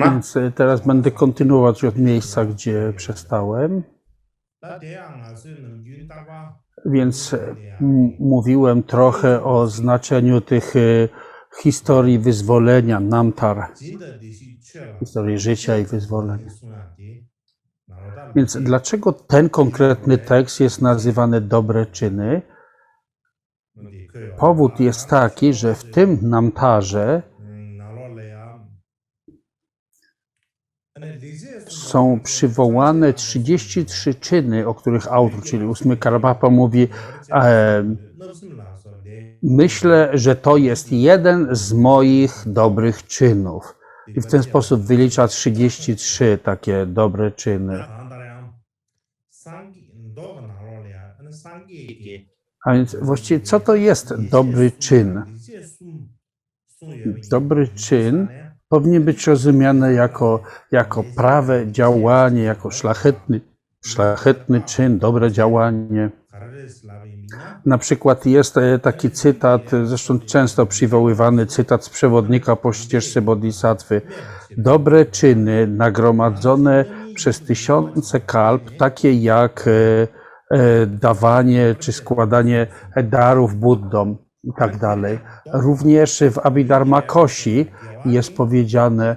Więc teraz będę kontynuować od miejsca, gdzie przestałem. Więc mówiłem trochę o znaczeniu tych historii wyzwolenia, Namtar, historii życia i wyzwolenia. Więc dlaczego ten konkretny tekst jest nazywany dobre czyny? Powód jest taki, że w tym Namtarze są przywołane 33 czyny, o których autor, czyli 8 Karmapa mówi, myślę, że to jest jeden z moich dobrych czynów. I w ten sposób wylicza 33 takie dobre czyny. A więc właściwie co to jest dobry czyn? Dobry czyn powinien być rozumiany jako prawe działanie, jako szlachetny czyn, dobre działanie. Na przykład jest taki cytat, zresztą często przywoływany cytat z przewodnika po ścieżce Bodhisattwy. Dobre czyny nagromadzone przez tysiące kalp, takie jak dawanie czy składanie darów Buddom i tak dalej. Również w Abhidharma Kosi jest powiedziane,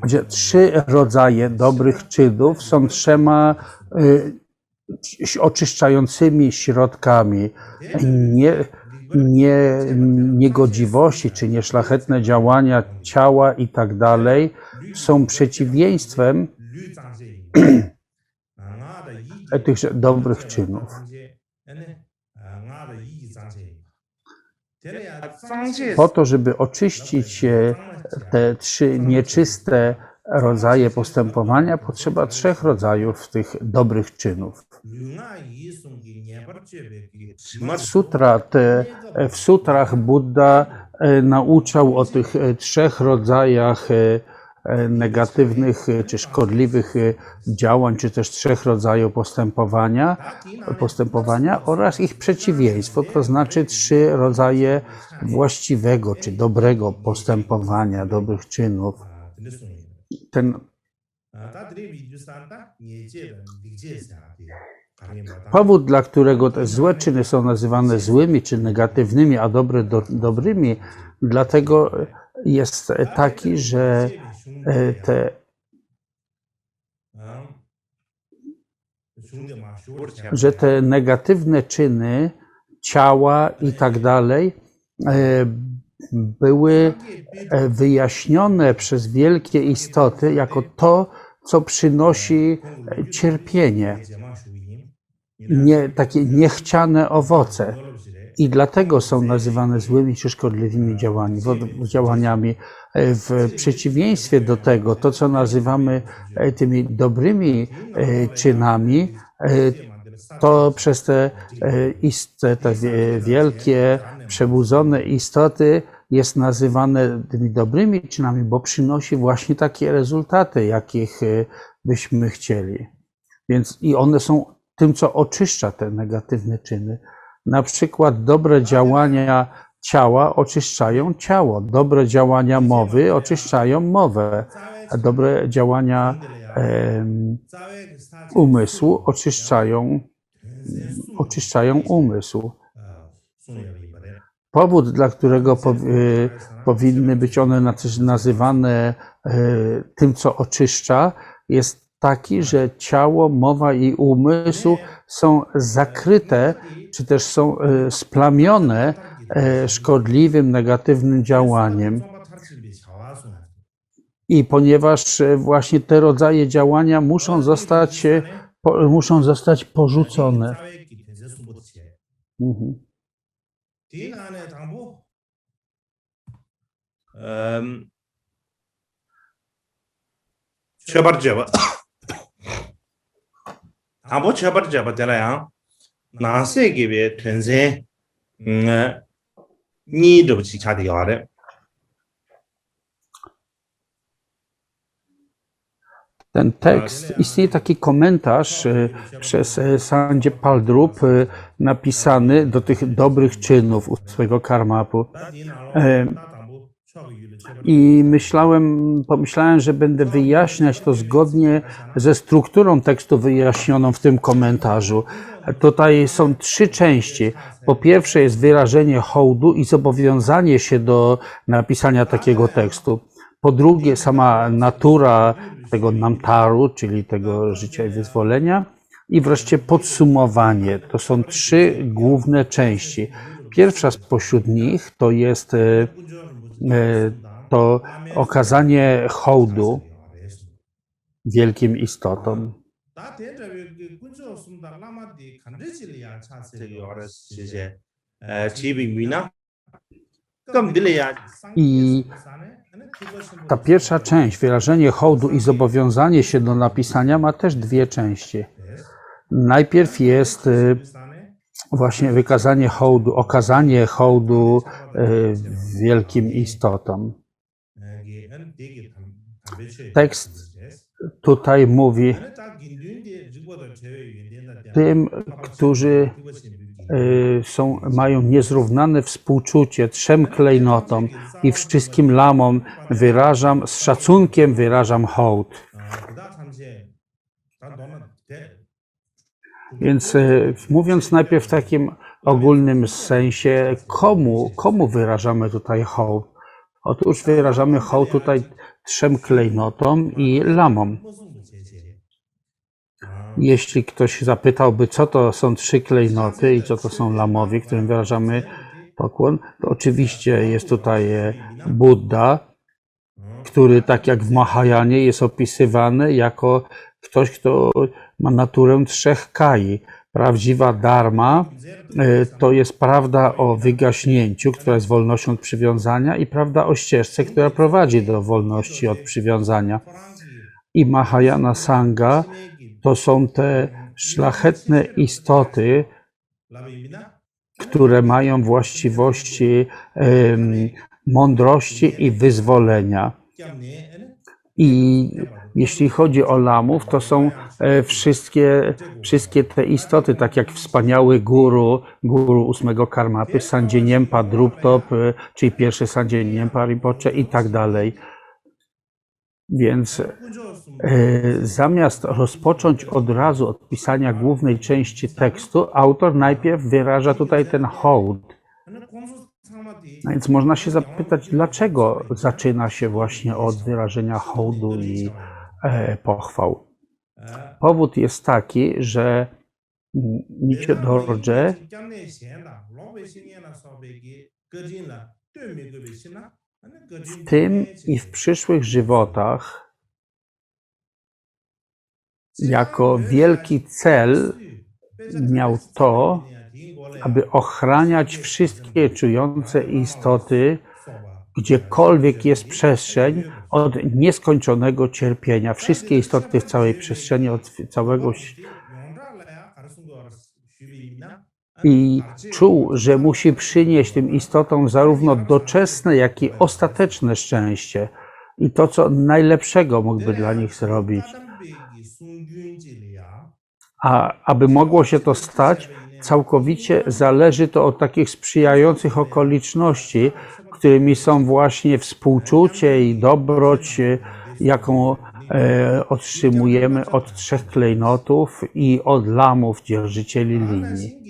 że 3 rodzaje dobrych czynów są 3 oczyszczającymi środkami. Niegodziwości czy nieszlachetne działania ciała i tak dalej są przeciwieństwem tych dobrych czynów. Po to, żeby oczyścić te 3 nieczyste rodzaje postępowania, potrzeba 3 rodzajów tych dobrych czynów. W sutrach Buddha nauczał o tych 3 rodzajach negatywnych czy szkodliwych działań, czy też 3 rodzajów postępowania oraz ich przeciwieństwo, to znaczy 3 rodzaje właściwego czy dobrego postępowania, dobrych czynów. Ten powód, dla którego te złe czyny są nazywane złymi czy negatywnymi, a dobre dobrymi, dlatego jest taki, że te negatywne czyny, ciała i tak dalej, były wyjaśnione przez wielkie istoty jako to, co przynosi cierpienie, takie niechciane owoce. I dlatego są nazywane złymi czy szkodliwymi działaniami. W przeciwieństwie do tego, to co nazywamy tymi dobrymi czynami, to przez te wielkie, przebudzone istoty jest nazywane tymi dobrymi czynami, bo przynosi właśnie takie rezultaty, jakich byśmy chcieli. Więc i one są tym, co oczyszcza te negatywne czyny. Na przykład dobre działania ciała oczyszczają ciało, dobre działania mowy oczyszczają mowę, a dobre działania umysłu oczyszczają umysł. Powód, dla którego powinny być one nazywane tym, co oczyszcza, jest taki, że ciało, mowa i umysł są zakryte, czy też są splamione szkodliwym, negatywnym działaniem. I ponieważ właśnie te rodzaje działania muszą zostać porzucone. 당보 쳐버려 되라야 나세게 전세 니도 지차디 와래 Ten tekst, istnieje taki komentarz przez Sanjay Paldrup napisany do tych dobrych czynów u swojego karmapu. I pomyślałem, że będę wyjaśniać to zgodnie ze strukturą tekstu wyjaśnioną w tym komentarzu. Tutaj są 3 części. Po pierwsze jest wyrażenie hołdu i zobowiązanie się do napisania takiego tekstu. Po drugie sama natura tego namtaru, czyli tego życia i wyzwolenia. I wreszcie podsumowanie. To są 3 główne części. Pierwsza spośród nich to jest to okazanie hołdu wielkim istotom. I ta pierwsza część, wyrażenie hołdu i zobowiązanie się do napisania, ma też 2 części. Najpierw jest właśnie wykazanie hołdu, okazanie hołdu wielkim istotom. Tekst tutaj mówi tym, którzy mają niezrównane współczucie 3 klejnotom i wszystkim lamom z szacunkiem wyrażam hołd. Więc mówiąc najpierw w takim ogólnym sensie, komu wyrażamy tutaj hołd? Otóż wyrażamy hołd tutaj 3 klejnotom i lamom. Jeśli ktoś zapytałby, co to są 3 klejnoty i co to są lamowie, którym wyrażamy pokłon, to oczywiście jest tutaj Buddha, który tak jak w Mahajanie jest opisywany jako ktoś, kto ma naturę 3 kai. Prawdziwa dharma to jest prawda o wygaśnięciu, która jest wolnością od przywiązania, i prawda o ścieżce, która prowadzi do wolności od przywiązania. I Mahayana Sangha to są te szlachetne istoty, które mają właściwości mądrości i wyzwolenia. I jeśli chodzi o lamów, to są wszystkie te istoty, tak jak wspaniały guru 8 Karmapy, Sanjay Nyempa Druptop, czyli pierwszy Sanjay Nyempa Rinpoche i tak dalej. Więc zamiast rozpocząć od razu od pisania głównej części tekstu, autor najpierw wyraża tutaj ten hołd. Więc można się zapytać, dlaczego zaczyna się właśnie od wyrażenia hołdu i pochwał. Powód jest taki, że Nichiren Dorje w tym i w przyszłych żywotach jako wielki cel miał to, aby ochraniać wszystkie czujące istoty, gdziekolwiek jest przestrzeń, od nieskończonego cierpienia. Wszystkie istoty w całej przestrzeni, od całego i czuł, że musi przynieść tym istotom zarówno doczesne, jak i ostateczne szczęście i to, co najlepszego mógłby dla nich zrobić. A aby mogło się to stać, całkowicie zależy to od takich sprzyjających okoliczności, którymi są właśnie współczucie i dobroć, jaką otrzymujemy od 3 klejnotów i od lamów, dzierżycieli linii.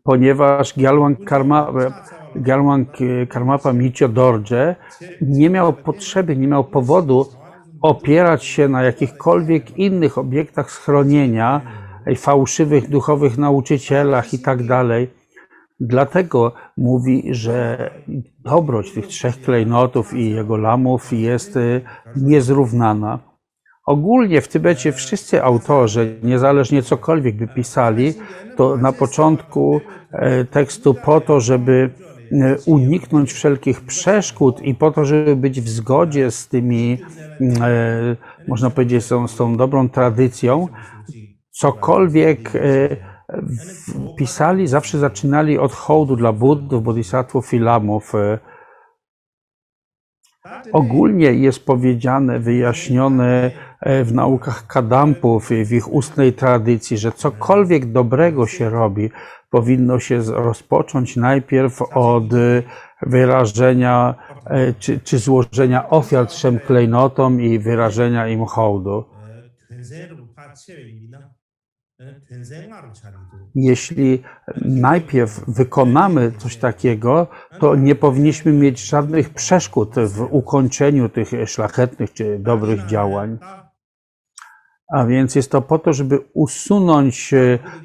Ponieważ Gyalwang Karmapa Micho Dorje nie miał potrzeby, nie miał powodu opierać się na jakichkolwiek innych obiektach schronienia, fałszywych duchowych nauczycielach i tak dalej. Dlatego mówi, że dobroć tych 3 klejnotów i jego lamów jest niezrównana. Ogólnie w Tybecie wszyscy autorzy, niezależnie cokolwiek by pisali, to na początku tekstu po to, żeby uniknąć wszelkich przeszkód i po to, żeby być w zgodzie z tymi, można powiedzieć, z tą dobrą tradycją, cokolwiek pisali, zawsze zaczynali od hołdu dla Buddów, Bodhisattvów i lamów. Ogólnie jest powiedziane, wyjaśnione w naukach Kadampów, w ich ustnej tradycji, że cokolwiek dobrego się robi, powinno się rozpocząć najpierw od wyrażenia czy złożenia ofiar 3 klejnotom i wyrażenia im hołdu. Jeśli najpierw wykonamy coś takiego, to nie powinniśmy mieć żadnych przeszkód w ukończeniu tych szlachetnych czy dobrych działań. A więc jest to po to, żeby usunąć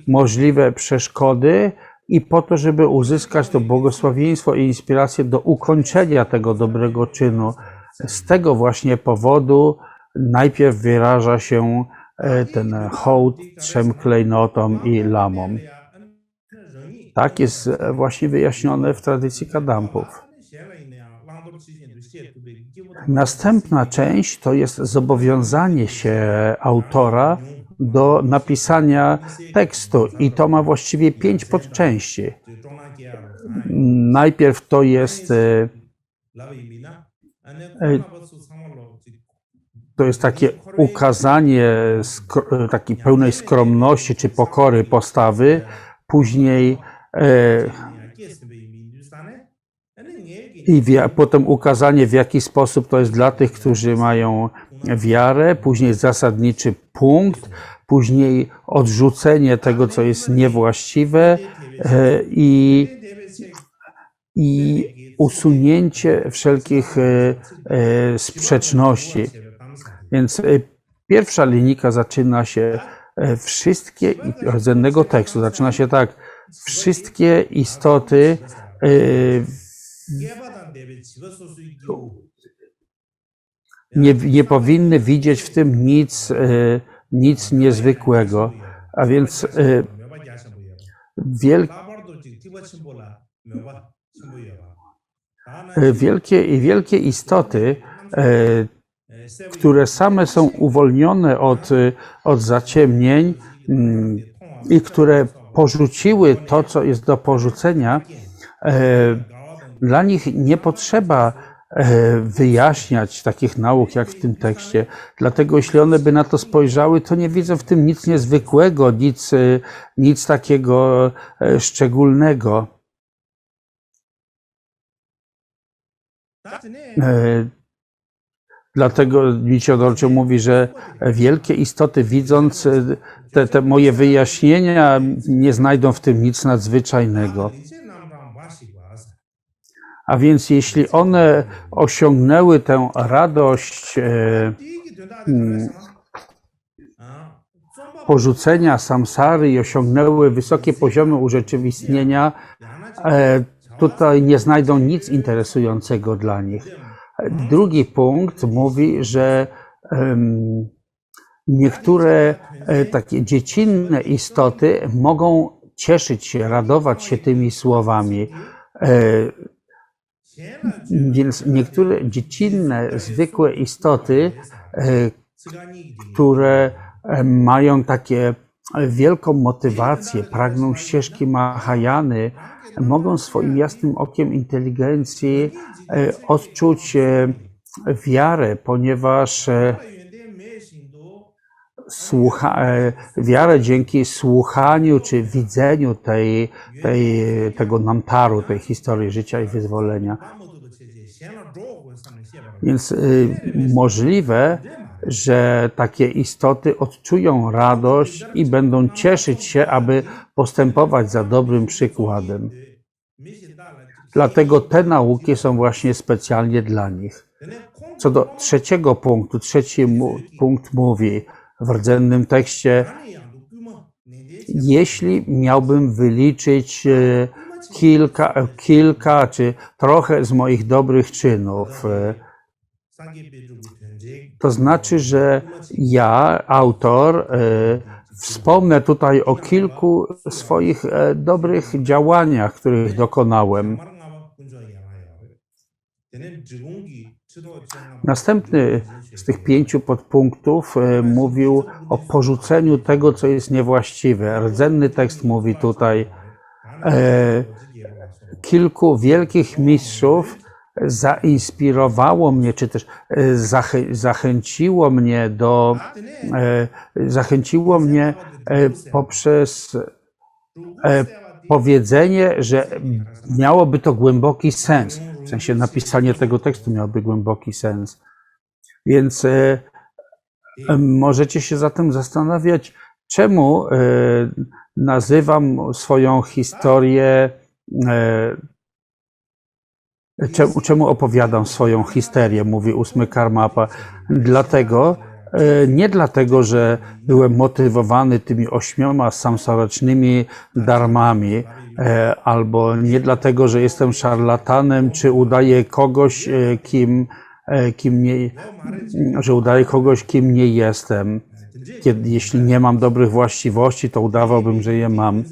możliwe przeszkody i po to, żeby uzyskać to błogosławieństwo i inspirację do ukończenia tego dobrego czynu. Z tego właśnie powodu najpierw wyraża się ten hołd 3 klejnotom i lamom. Tak jest właśnie wyjaśnione w tradycji Kadampów. Następna część to jest zobowiązanie się autora do napisania tekstu i to ma właściwie 5 podczęści. Najpierw to jest takie ukazanie takiej pełnej skromności czy pokory postawy, później potem ukazanie, w jaki sposób to jest dla tych, którzy mają wiarę, później zasadniczy punkt, później odrzucenie tego, co jest niewłaściwe i usunięcie wszelkich sprzeczności. Więc pierwsza linijka zaczyna się wszystkie, rdzennego tekstu, zaczyna się tak, wszystkie istoty nie powinny widzieć w tym nic niezwykłego. A więc wielkie istoty, które same są uwolnione od zaciemnień i które porzuciły to, co jest do porzucenia, dla nich nie potrzeba wyjaśniać takich nauk, jak w tym tekście. Dlatego jeśli one by na to spojrzały, to nie widzą w tym nic niezwykłego, nic takiego szczególnego. Dlatego Nichiren mówi, że wielkie istoty, widząc te moje wyjaśnienia, nie znajdą w tym nic nadzwyczajnego. A więc jeśli one osiągnęły tę radość porzucenia samsary i osiągnęły wysokie poziomy urzeczywistnienia, tutaj nie znajdą nic interesującego dla nich. Drugi punkt mówi, że niektóre takie dziecinne istoty mogą cieszyć się, radować się tymi słowami. Więc niektóre dziecinne, zwykłe istoty, które mają takie wielką motywację, pragną ścieżki Mahajany, mogą swoim jasnym okiem inteligencji odczuć wiarę, ponieważ wiarę dzięki słuchaniu czy widzeniu tego namtaru, tej historii życia i wyzwolenia. Więc możliwe, że takie istoty odczują radość i będą cieszyć się, aby postępować za dobrym przykładem. Dlatego te nauki są właśnie specjalnie dla nich. Co do trzeciego punktu, trzeci punkt mówi w rdzennym tekście: jeśli miałbym wyliczyć kilka czy trochę z moich dobrych czynów, to znaczy, że ja, autor, wspomnę tutaj o kilku swoich dobrych działaniach, których dokonałem. Następny z tych 5 podpunktów mówił o porzuceniu tego, co jest niewłaściwe. Rdzenny tekst mówi tutaj: kilku wielkich mistrzów zainspirowało mnie, czy też zachęciło mnie poprzez powiedzenie, że miałoby to głęboki sens. W sensie napisanie tego tekstu miałoby głęboki sens. Więc możecie się zatem zastanawiać, czemu nazywam swoją historię, czemu opowiadam swoją histerię, mówi 8 Karmapa. Nie dlatego, że byłem motywowany tymi 8 samsarycznymi dharmami, albo nie dlatego, że jestem szarlatanem, czy udaję kogoś, kim nie jestem. Jeśli nie mam dobrych właściwości, to udawałbym, że je mam.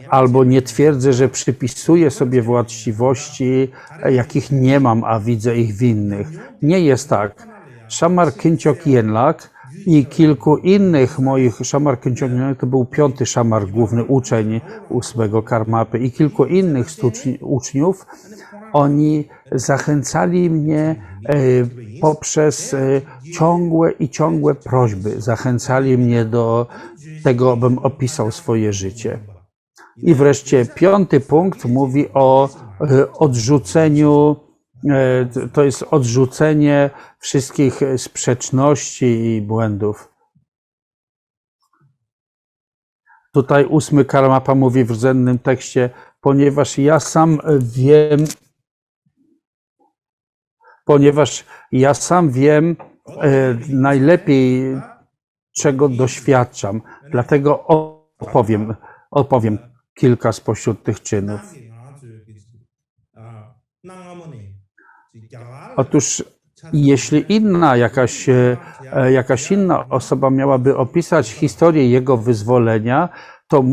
Albo nie twierdzę, że przypisuję sobie właściwości, jakich nie mam, a widzę ich w innych. Nie jest tak. Szamar Khyentse Yenlak i kilku innych moich, Szamar Khyentse Yenlak to był 5. szamar, główny uczeń 8 Karmapy, i kilku innych uczniów, oni zachęcali mnie poprzez ciągłe prośby. Zachęcali mnie do tego, abym opisał swoje życie. I wreszcie 5. punkt mówi o odrzuceniu, to jest odrzucenie wszystkich sprzeczności i błędów. Tutaj 8 Karmapa mówi w rdzennym tekście: ponieważ ja sam wiem najlepiej, czego doświadczam, dlatego opowiem kilka spośród tych czynów. Otóż jeśli jakaś inna osoba miałaby opisać historię jego wyzwolenia, to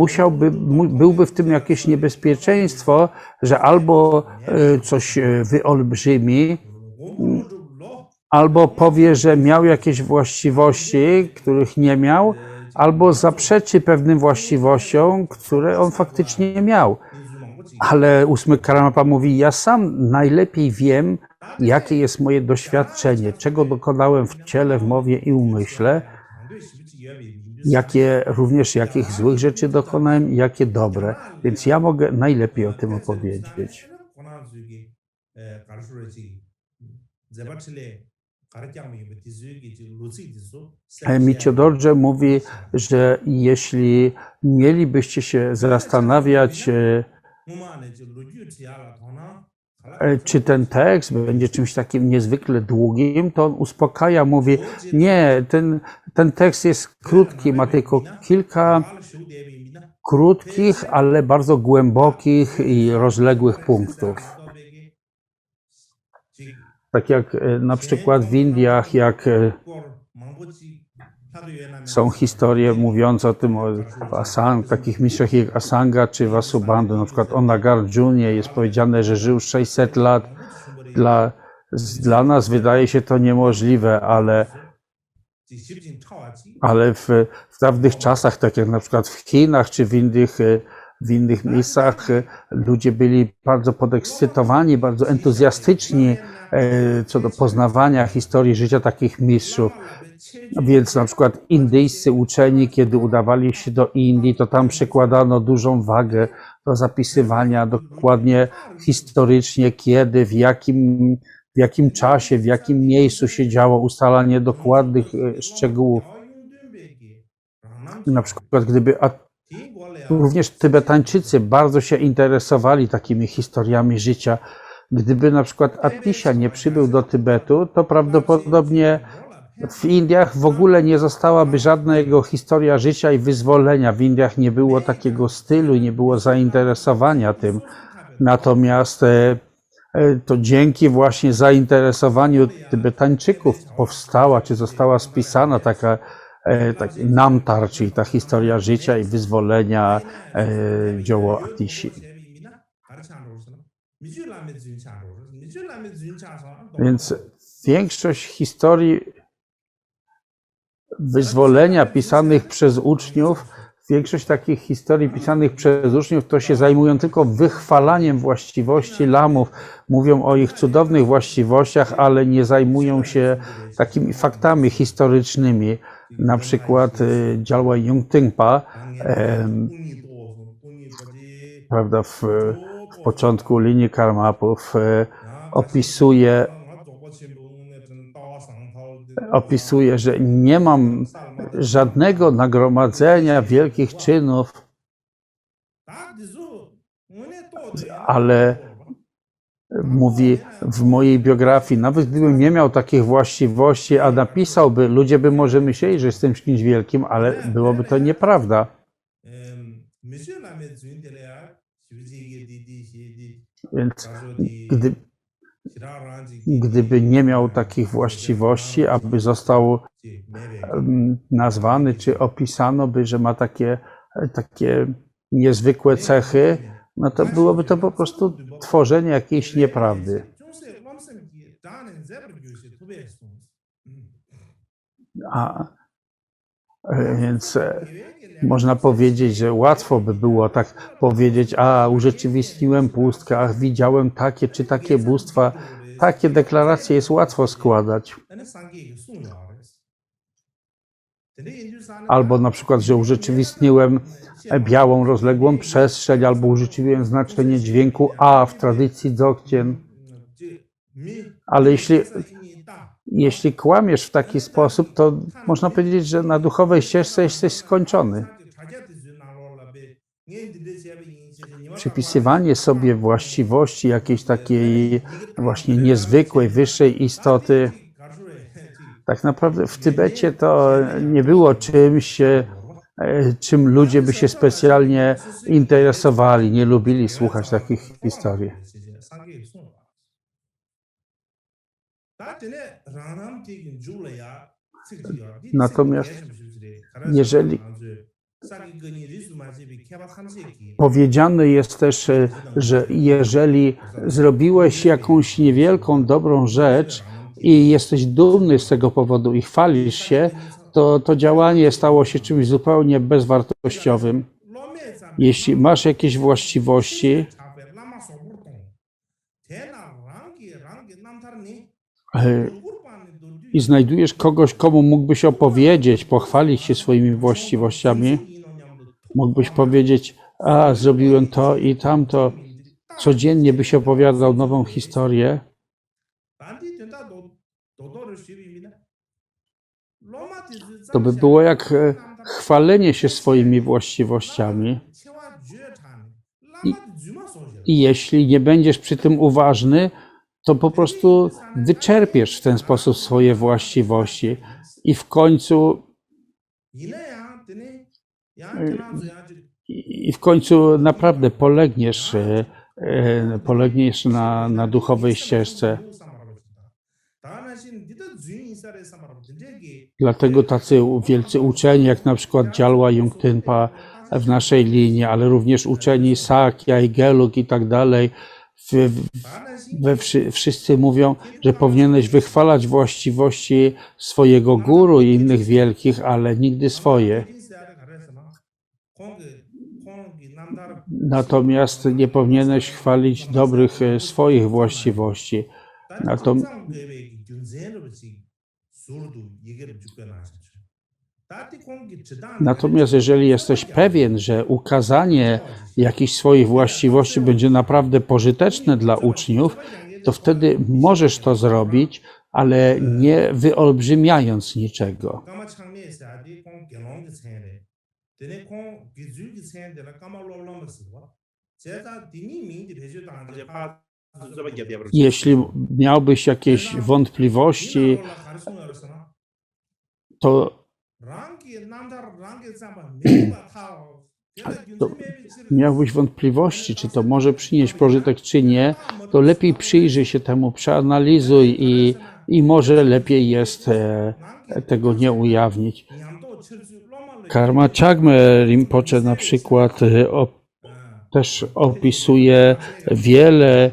byłby w tym jakieś niebezpieczeństwo, że albo coś wyolbrzymi, albo powie, że miał jakieś właściwości, których nie miał, albo zaprzeczy pewnym właściwościom, które on faktycznie miał. Ale 8 Karmapa mówi, ja sam najlepiej wiem, jakie jest moje doświadczenie, czego dokonałem w ciele, w mowie i umyśle, jakich złych rzeczy dokonałem i jakie dobre. Więc ja mogę najlepiej o tym opowiedzieć. Michio Dorje mówi, że jeśli mielibyście się zastanawiać, czy ten tekst będzie czymś takim niezwykle długim, to on uspokaja, mówi, nie, ten tekst jest krótki, ma tylko kilka krótkich, ale bardzo głębokich i rozległych punktów. Tak jak na przykład w Indiach, jak są historie mówiące o tym, o takich mistrzach jak Asanga czy Vasubandhu, na przykład o Nagarjunie jest powiedziane, że żył 600 lat. Dla nas wydaje się to niemożliwe, ale w dawnych czasach, tak jak na przykład w Chinach czy w innych miejscach, ludzie byli bardzo podekscytowani, bardzo entuzjastyczni co do poznawania historii życia takich mistrzów. Więc na przykład indyjscy uczeni, kiedy udawali się do Indii, to tam przykładano dużą wagę do zapisywania dokładnie historycznie, kiedy, w jakim czasie, w jakim miejscu się działo, ustalanie dokładnych szczegółów. Na przykład również Tybetańczycy bardzo się interesowali takimi historiami życia. Gdyby na przykład Atisha nie przybył do Tybetu, to prawdopodobnie w Indiach w ogóle nie zostałaby żadna jego historia życia i wyzwolenia. W Indiach nie było takiego stylu i nie było zainteresowania tym. Natomiast to dzięki właśnie zainteresowaniu Tybetańczyków powstała, czy została spisana taki Namtar, czyli ta historia życia i wyzwolenia, dzieło Atishi. Więc większość historii wyzwolenia pisanych przez uczniów, większość takich historii pisanych przez uczniów to się zajmują tylko wychwalaniem właściwości lamów, mówią o ich cudownych właściwościach, ale nie zajmują się takimi faktami historycznymi. Na przykład Gyalwai Yungtingpa, prawda, w początku linii Karmapów opisuje, że nie mam żadnego nagromadzenia wielkich czynów, ale mówi w mojej biografii, nawet gdybym nie miał takich właściwości, a napisałby, ludzie by może myśleli, że jestem kimś wielkim, ale byłoby to nieprawda. Więc gdyby nie miał takich właściwości, aby został nazwany, czy opisano by, że ma takie niezwykłe cechy, no to byłoby to po prostu tworzenie jakiejś nieprawdy. Więc można powiedzieć, że łatwo by było tak powiedzieć, urzeczywistniłem pustkę, widziałem takie czy takie bóstwa. Takie deklaracje jest łatwo składać. Albo na przykład, że urzeczywistniłem białą, rozległą przestrzeń, albo urzeczywistniłem znaczenie dźwięku A w tradycji Dzogchen. Ale jeśli kłamiesz w taki sposób, to można powiedzieć, że na duchowej ścieżce jesteś skończony. Przypisywanie sobie właściwości jakiejś takiej właśnie niezwykłej, wyższej istoty, tak naprawdę w Tybecie to nie było czymś, czym ludzie by się specjalnie interesowali, nie lubili słuchać takich historii. Natomiast jeżeli powiedziane jest też, że jeżeli zrobiłeś jakąś niewielką, dobrą rzecz i jesteś dumny z tego powodu i chwalisz się, to działanie stało się czymś zupełnie bezwartościowym. Jeśli masz jakieś właściwości i znajdujesz kogoś, komu mógłbyś opowiedzieć, pochwalić się swoimi właściwościami, mógłbyś powiedzieć, a zrobiłem to i tamto, codziennie byś opowiadał nową historię, to by było jak chwalenie się swoimi właściwościami. I jeśli nie będziesz przy tym uważny, to po prostu wyczerpiesz w ten sposób swoje właściwości i w końcu naprawdę polegniesz na duchowej ścieżce. Dlatego tacy wielcy uczeni, jak na przykład Gyalwa Yungtinpa w naszej linii, ale również uczeni Sakya i Gelug i tak dalej, wszyscy mówią, że powinieneś wychwalać właściwości swojego guru i innych wielkich, ale nigdy swoje. Natomiast nie powinieneś chwalić dobrych swoich właściwości. Natomiast jeżeli jesteś pewien, że ukazanie jakichś swoich właściwości będzie naprawdę pożyteczne dla uczniów, to wtedy możesz to zrobić, ale nie wyolbrzymiając niczego. Jeśli miałbyś jakieś wątpliwości, to miałbyś wątpliwości, czy to może przynieść pożytek, czy nie, to lepiej przyjrzyj się temu, przeanalizuj i może lepiej jest tego nie ujawnić. Karma Chagme Rinpoche na przykład też opisuje wiele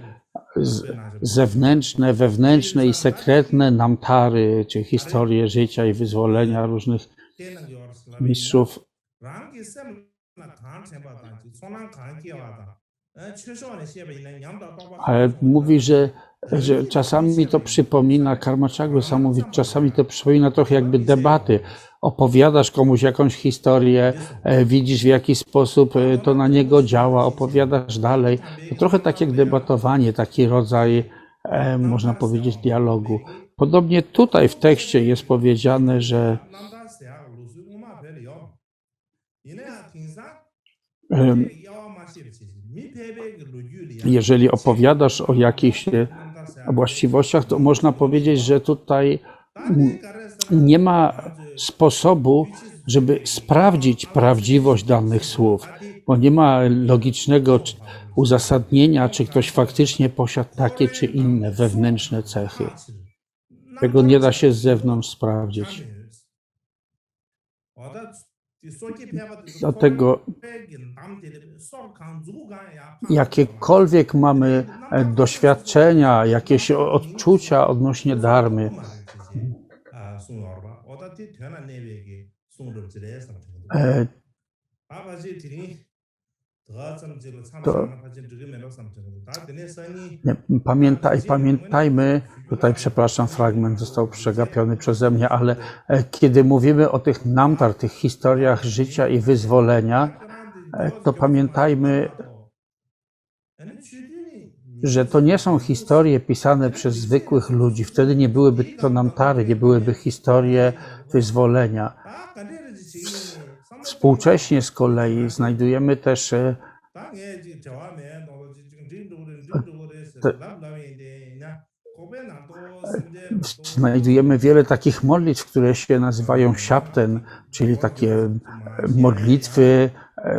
zewnętrzne, wewnętrzne i sekretne namtary, czy historie życia i wyzwolenia różnych mistrzów. Ale mówi, że czasami to przypomina, Karma Chagme sam mówi, czasami to przypomina trochę jakby debaty. Opowiadasz komuś jakąś historię, widzisz w jaki sposób to na niego działa, opowiadasz dalej. To trochę tak jak debatowanie, taki rodzaj, można powiedzieć, dialogu. Podobnie tutaj w tekście jest powiedziane, że jeżeli opowiadasz o jakichś właściwościach, to można powiedzieć, że tutaj nie ma sposobu, żeby sprawdzić prawdziwość danych słów, bo nie ma logicznego uzasadnienia, czy ktoś faktycznie posiadł takie czy inne wewnętrzne cechy. Tego nie da się z zewnątrz sprawdzić. Dlatego jakiekolwiek mamy doświadczenia, jakieś odczucia odnośnie dharmy, pamiętajmy, tutaj przepraszam, fragment został przegapiony przeze mnie, ale kiedy mówimy o tych namtar, tych historiach życia i wyzwolenia, to pamiętajmy, że to nie są historie pisane przez zwykłych ludzi. Wtedy nie byłyby to namtary, nie byłyby historie wyzwolenia. Współcześnie z kolei znajdujemy też wiele takich modlitw, które się nazywają siapten, czyli takie modlitwy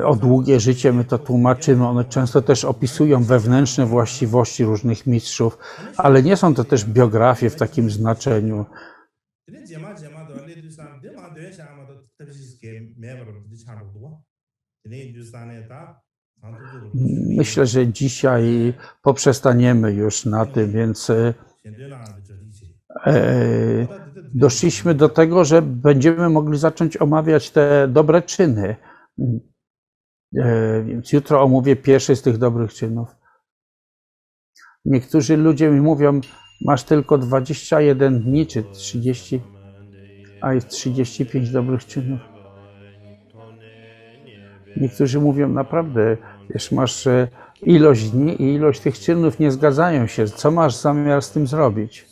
o długie życie my to tłumaczymy. One często też opisują wewnętrzne właściwości różnych mistrzów, ale nie są to też biografie w takim znaczeniu. Myślę, że dzisiaj poprzestaniemy już na tym, więc doszliśmy do tego, że będziemy mogli zacząć omawiać te dobre czyny. Więc jutro omówię pierwszy z tych dobrych czynów. Niektórzy ludzie mi mówią, masz tylko 21 dni czy 30, a jest 35 dobrych czynów. Niektórzy mówią, naprawdę, wiesz, masz ilość dni i ilość tych czynów nie zgadzają się. Co masz zamiar z tym zrobić?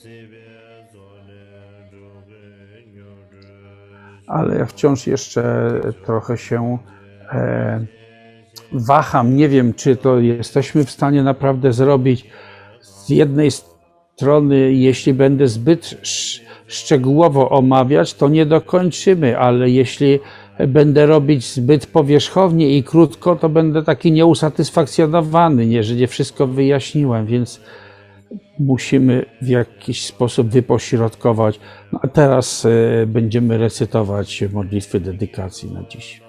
Ale ja wciąż jeszcze trochę się waham. Nie wiem, czy to jesteśmy w stanie naprawdę zrobić. Z jednej strony, jeśli będę zbyt szczegółowo omawiać, to nie dokończymy, ale jeśli będę robić zbyt powierzchownie i krótko, to będę taki nieusatysfakcjonowany, że nie wszystko wyjaśniłem, więc musimy w jakiś sposób wypośrodkować. No a teraz będziemy recytować modlitwy dedykacji na dziś.